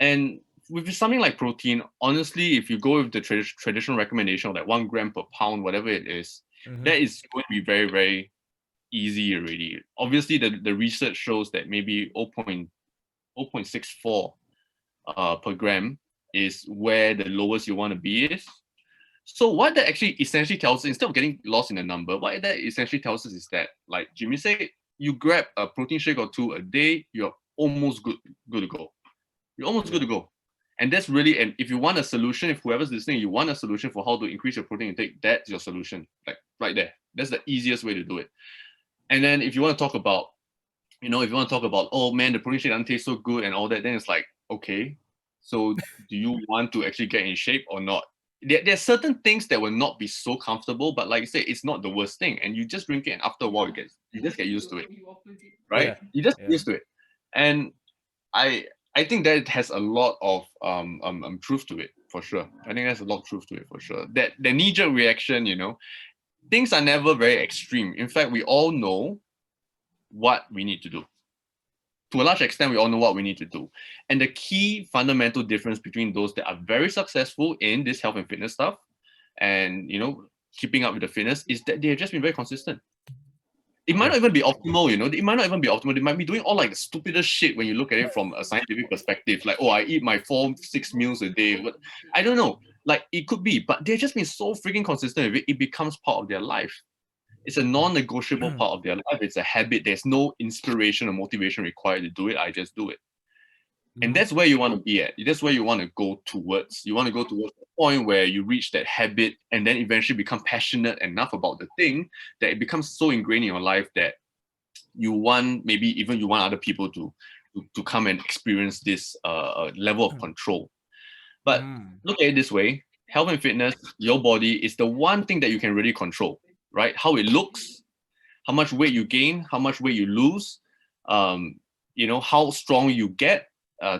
And with something like protein, honestly, if you go with the traditional recommendation of like 1 gram per pound, whatever it is, Mm-hmm. that is going to be very, very easy already. Obviously, the research shows that maybe 0.64 per gram is where the lowest you want to be is. So what that actually essentially tells us, instead of getting lost in the number, what that essentially tells us is that, like Jimmy said, you grab a protein shake or two a day, you're almost good to go. You're almost good Yeah. to go. And that's really, and if you want a solution, if whoever's listening, you want a solution for how to increase your protein intake, that's your solution, like right there. That's the easiest way to do it. And then if you want to talk about, if you want to talk about, oh man, the protein shake doesn't taste so good and all that, then it's like, okay, so do you want to actually get in shape or not? There are certain things that will not be so comfortable, but like I say, it's not the worst thing. And you just drink it, and after a while, you just get used to it, right? Yeah. You just get used to it. And I think that has a lot of truth to it for sure. I think there's a lot of truth to it for sure. That the knee-jerk reaction, things are never very extreme. In fact, we all know what we need to do. To a large extent, we all know what we need to do. And the key fundamental difference between those that are very successful in this health and fitness stuff and, keeping up with the fitness is that they have just been very consistent. It might not even be optimal, It might not even be optimal. They might be doing all like the stupidest shit when you look at it from a scientific perspective. Like, oh, I eat my 4-6 meals a day. But I don't know. Like, it could be, but they've just been so freaking consistent with it. It becomes part of their life. It's a non-negotiable part of their life. It's a habit. There's no inspiration or motivation required to do it. I just do it. And that's where you want to be at. That's where you want to go towards. You want to go towards the point where you reach that habit and then eventually become passionate enough about the thing that it becomes so ingrained in your life that you want, maybe even you want other people to come and experience this level of control. But look at it this way, health and fitness, your body is the one thing that you can really control, right? How it looks, how much weight you gain, how much weight you lose, how strong you get.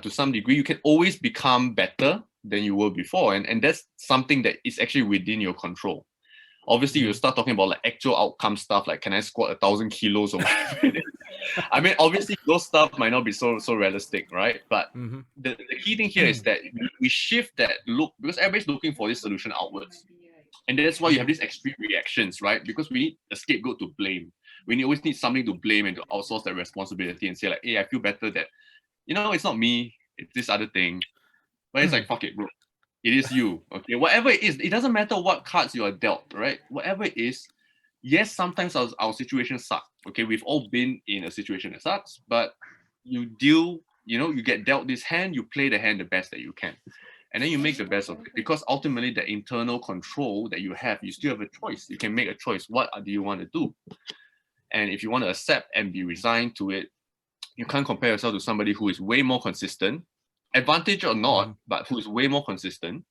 To some degree, you can always become better than you were before. And that's something that is actually within your control. Obviously, you start talking about like actual outcome stuff, like can I squat 1,000 kilos or whatever it is. I mean, obviously, those stuff might not be so realistic, right? But the key thing here is that we shift that look, because everybody's looking for this solution outwards. And that's why you have these extreme reactions, right? Because we need a scapegoat to blame. We always need something to blame and to outsource that responsibility and say like, hey, I feel better that, it's not me, it's this other thing. But it's like, fuck it, bro. It is you, okay? Whatever it is, it doesn't matter what cards you are dealt, right? Whatever it is, yes, sometimes our situations suck, okay? We've all been in a situation that sucks, but you deal, you get dealt this hand, you play the hand the best that you can. And then you make the best of it. Because ultimately, the internal control that you have, you still have a choice. You can make a choice. What do you want to do? And if you want to accept and be resigned to it, you can't compare yourself to somebody who is way more consistent, advantage or not, but who is way more consistent,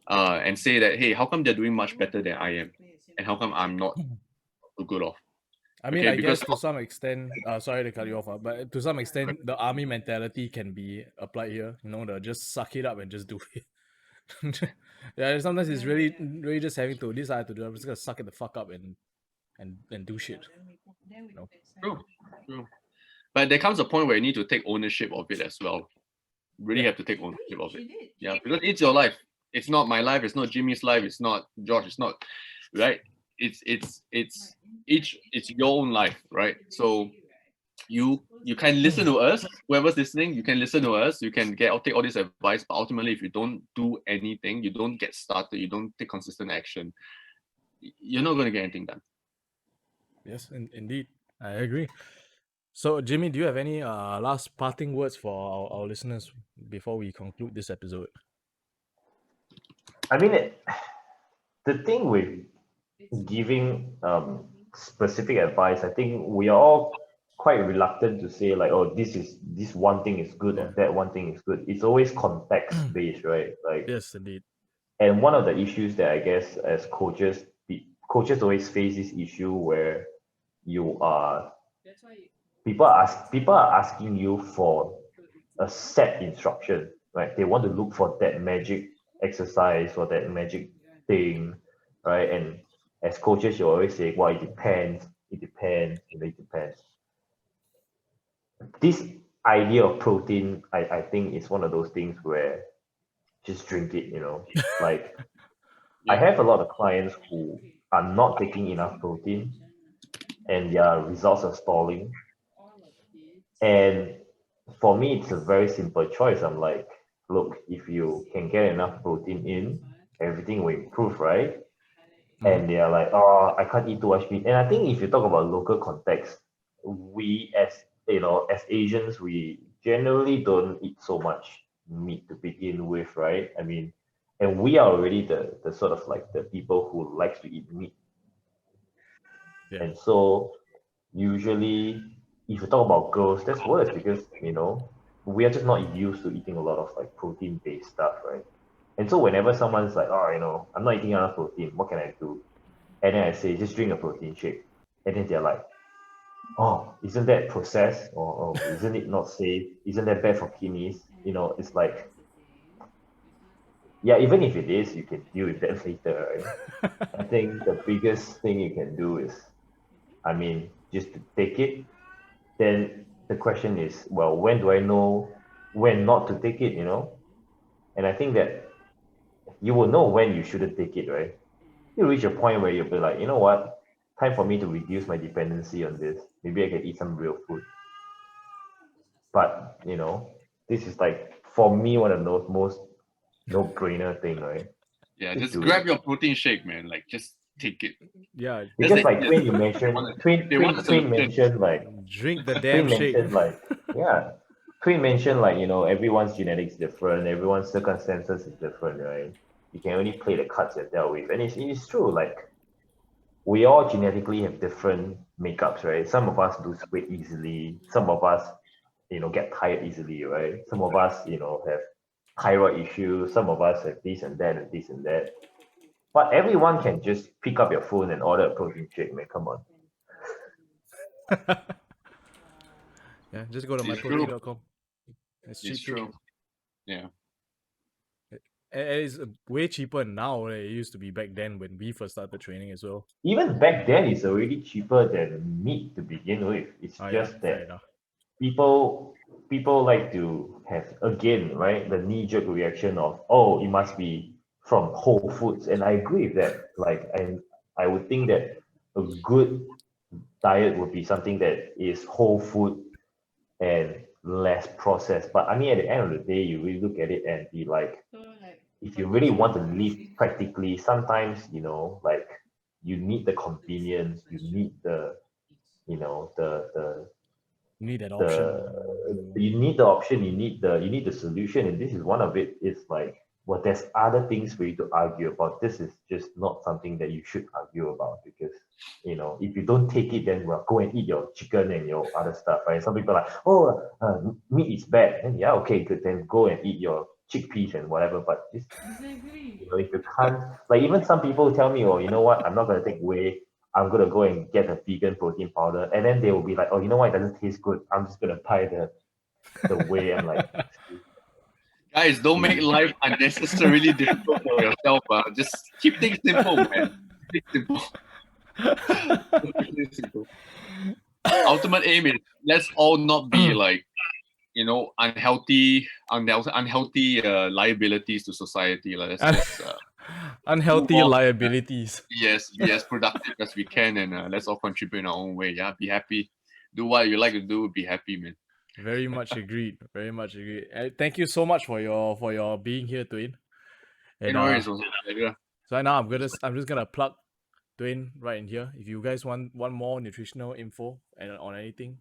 and say that, hey, how come they're doing much better than I am? And how come I'm not so good off? I mean, Okay, I guess because to some extent, sorry to cut you off, but to some extent, the army mentality can be applied here. The just suck it up and just do it. Yeah, sometimes it's really just having to this I have to do. I'm just gonna suck it the fuck up and do shit. True. But there comes a point where you need to take ownership of it as well. Really have to take ownership of it. Yeah, because it's your life. It's not my life. It's not Jimmy's life. It's not George. It's not, right? It's your own life, right? So you can listen to us. Whoever's listening, you can listen to us. You can take all this advice, but ultimately, if you don't do anything, you don't get started, you don't take consistent action, you're not going to get anything done. Yes, indeed, I agree. So, Jimmy, do you have any last parting words for our listeners before we conclude this episode? I mean, the thing with giving specific advice, I think we are all quite reluctant to say like, oh, this one thing is good or that one thing is good. It's always context based, right? Like, yes, indeed. And one of the issues that I guess as coaches always face this issue where you are people are asking you for a set instruction, right? They want to look for that magic exercise or that magic thing, right? And as coaches, you always say, well, it depends, it depends. This idea of protein, I think is one of those things where just drink it, like I have a lot of clients who are not taking enough protein and their results are stalling. And for me, it's a very simple choice. I'm like, look, if you can get enough protein in, everything will improve, right? And they are like, oh, I can't eat too much meat. And I think if you talk about local context, we as Asians, we generally don't eat so much meat to begin with, right? I mean, and we are already the sort of like the people who likes to eat meat. Yeah. And so usually if you talk about girls, that's worse because, we are just not used to eating a lot of like protein based stuff, right? And so whenever someone's like, oh, I'm not eating enough protein, what can I do? And then I say, just drink a protein shake. And then they're like, oh, isn't that processed? Or oh, isn't it not safe? Isn't that bad for kidneys? It's like, yeah, even if it is, you can deal with that later, right? I think the biggest thing you can do is, I mean, just to take it. Then the question is, well, when do I know when not to take it? And I think that you will know when you shouldn't take it, right? You reach a point where you'll be like, you know what? Time for me to reduce my dependency on this. Maybe I can eat some real food. But, this is like, for me, one of those most no-brainer thing, right? Yeah, Just just do grab it. your protein shake, man. Like, just take it. Yeah. That's Because the like easiest. Twain, you mentioned, They want a Twain solution. mentioned like, Drink the damn Queen shake. mentioned like, yeah, Queen mentioned like, everyone's genetics different, everyone's circumstances is different, right? You can only play the cards you're dealt with. And it's true, like we all genetically have different makeups, right? Some of us lose weight easily, some of us, get tired easily, right? Some of us, have thyroid issues, some of us have this and that and this and that. But everyone can just pick up your phone and order a protein shake, man. Come on. Yeah, just go to It's true. myprotein.com. It's It's cheap too. true. Yeah. And it's way cheaper now than it used to be back then when we first started training as well. Even back then, it's already cheaper than meat to begin with. It's Oh yeah, just fair that enough. people like to have again, right, the knee-jerk reaction of, oh, it must be from whole foods. And I agree with that. Like, I would think that a good diet would be something that is whole food and less processed. But I mean, at the end of the day, you really look at it and be like, if you really want to live practically, sometimes, like you need the convenience, you need you know, the You need that option. you need the option, you need the solution, and this is one of it. It's like, well, there's other things for you to argue about. This is just not something that you should argue about because if you don't take it, then well, go and eat your chicken and your other stuff, right? Some people are like, oh, meat is bad, and yeah, okay, good, then go and eat your chickpeas and whatever. But just if you can't, like even some people tell me, oh, you know what, I'm not gonna take whey. I'm gonna go and get a vegan protein powder, and then they will be like, "Oh, you know what? It doesn't taste good. I'm just gonna buy the whey." I'm like, Guys, don't make life unnecessarily difficult for yourself. Just keep things simple, man. Keep things simple. Keep things simple. Ultimate aim is let's all not be like unhealthy liabilities to society. Like, let's just move Unhealthy on. liabilities. Yes, be as productive as we can, and let's all contribute in our own way. Yeah, be happy. Do what you like to do. Be happy, man. Very much agreed. Very much agreed. Thank you so much for your being here, Twain. You And know, it's also so now I'm just gonna plug Twain right in here. If you guys want more nutritional info and on anything,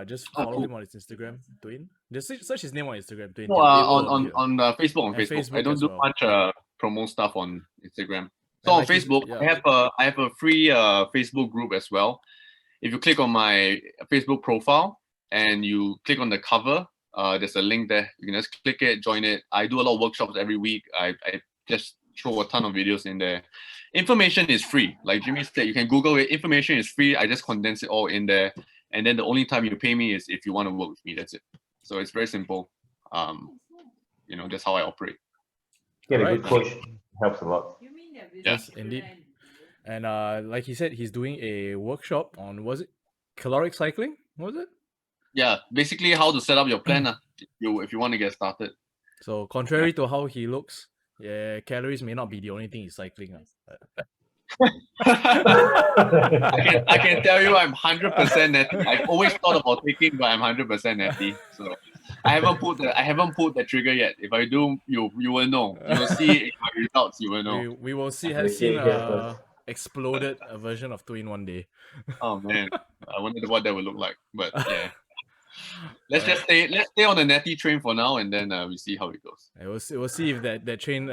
just follow cool. him on his Instagram, Twain. Just search his name on Instagram, Twain No, Teo. It will on appear. Facebook. On And Facebook, I Facebook don't as do well. much promo stuff on Instagram. So And on like he's- Facebook, yeah. I have a free Facebook group as well. If you click on my Facebook profile and you click on the cover, there's a link there. You can just click it, join it. I do a lot of workshops every week. I just throw a ton of videos in there. Information is free. Like Jimmy said, you can Google it. Information is free. I just condense it all in there. And then the only time you pay me is if you want to work with me. That's it. So it's very simple. That's how I operate. get a Alright. good coach helps a lot. Yes, indeed. And like he said, he's doing a workshop on, was it caloric cycling? Was it? Yeah, basically how to set up your plan if you want to get started. So contrary to how he looks, yeah, calories may not be the only thing he's cycling. I can tell you I'm 100% natty. I've always thought about taking, but I'm 100% natty. So I haven't pulled the trigger yet. If I do, you will know. You'll see in my results. You will know. We will see. You Have seen say here first. exploded a version of Twain one day. Oh man, I wonder what that would look like. But yeah, Let's stay on the natty train for now, and then we see how it goes. We'll see if that train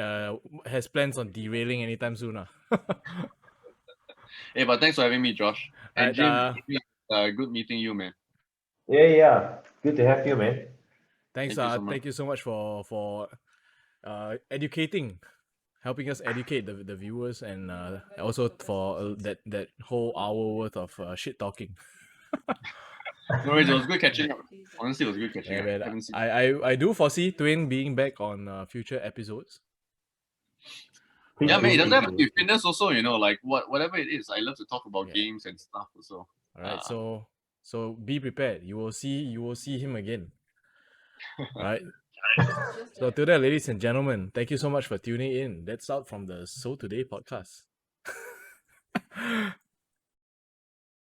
has plans on derailing anytime soon. Hey, but thanks for having me, Josh. And Alright, Jim, good meeting you, man. Yeah. Good to have you, man. thanks. Thank you so much. Thank you so much for educating, helping us educate the viewers, and also for that whole hour worth of shit talking. No worries, it was good catching up. Honestly, it was good catching Yeah, up. man. Haven't seen. I do foresee Twain being back on future episodes. Please Yeah, man, it do, doesn't please have to do. be fitness also, like whatever it is. I love to talk about Yeah. games and stuff also. All right, so be prepared. You will see him again. All right. So till then, ladies and gentlemen, thank you so much for tuning in. That's out from the So Today podcast.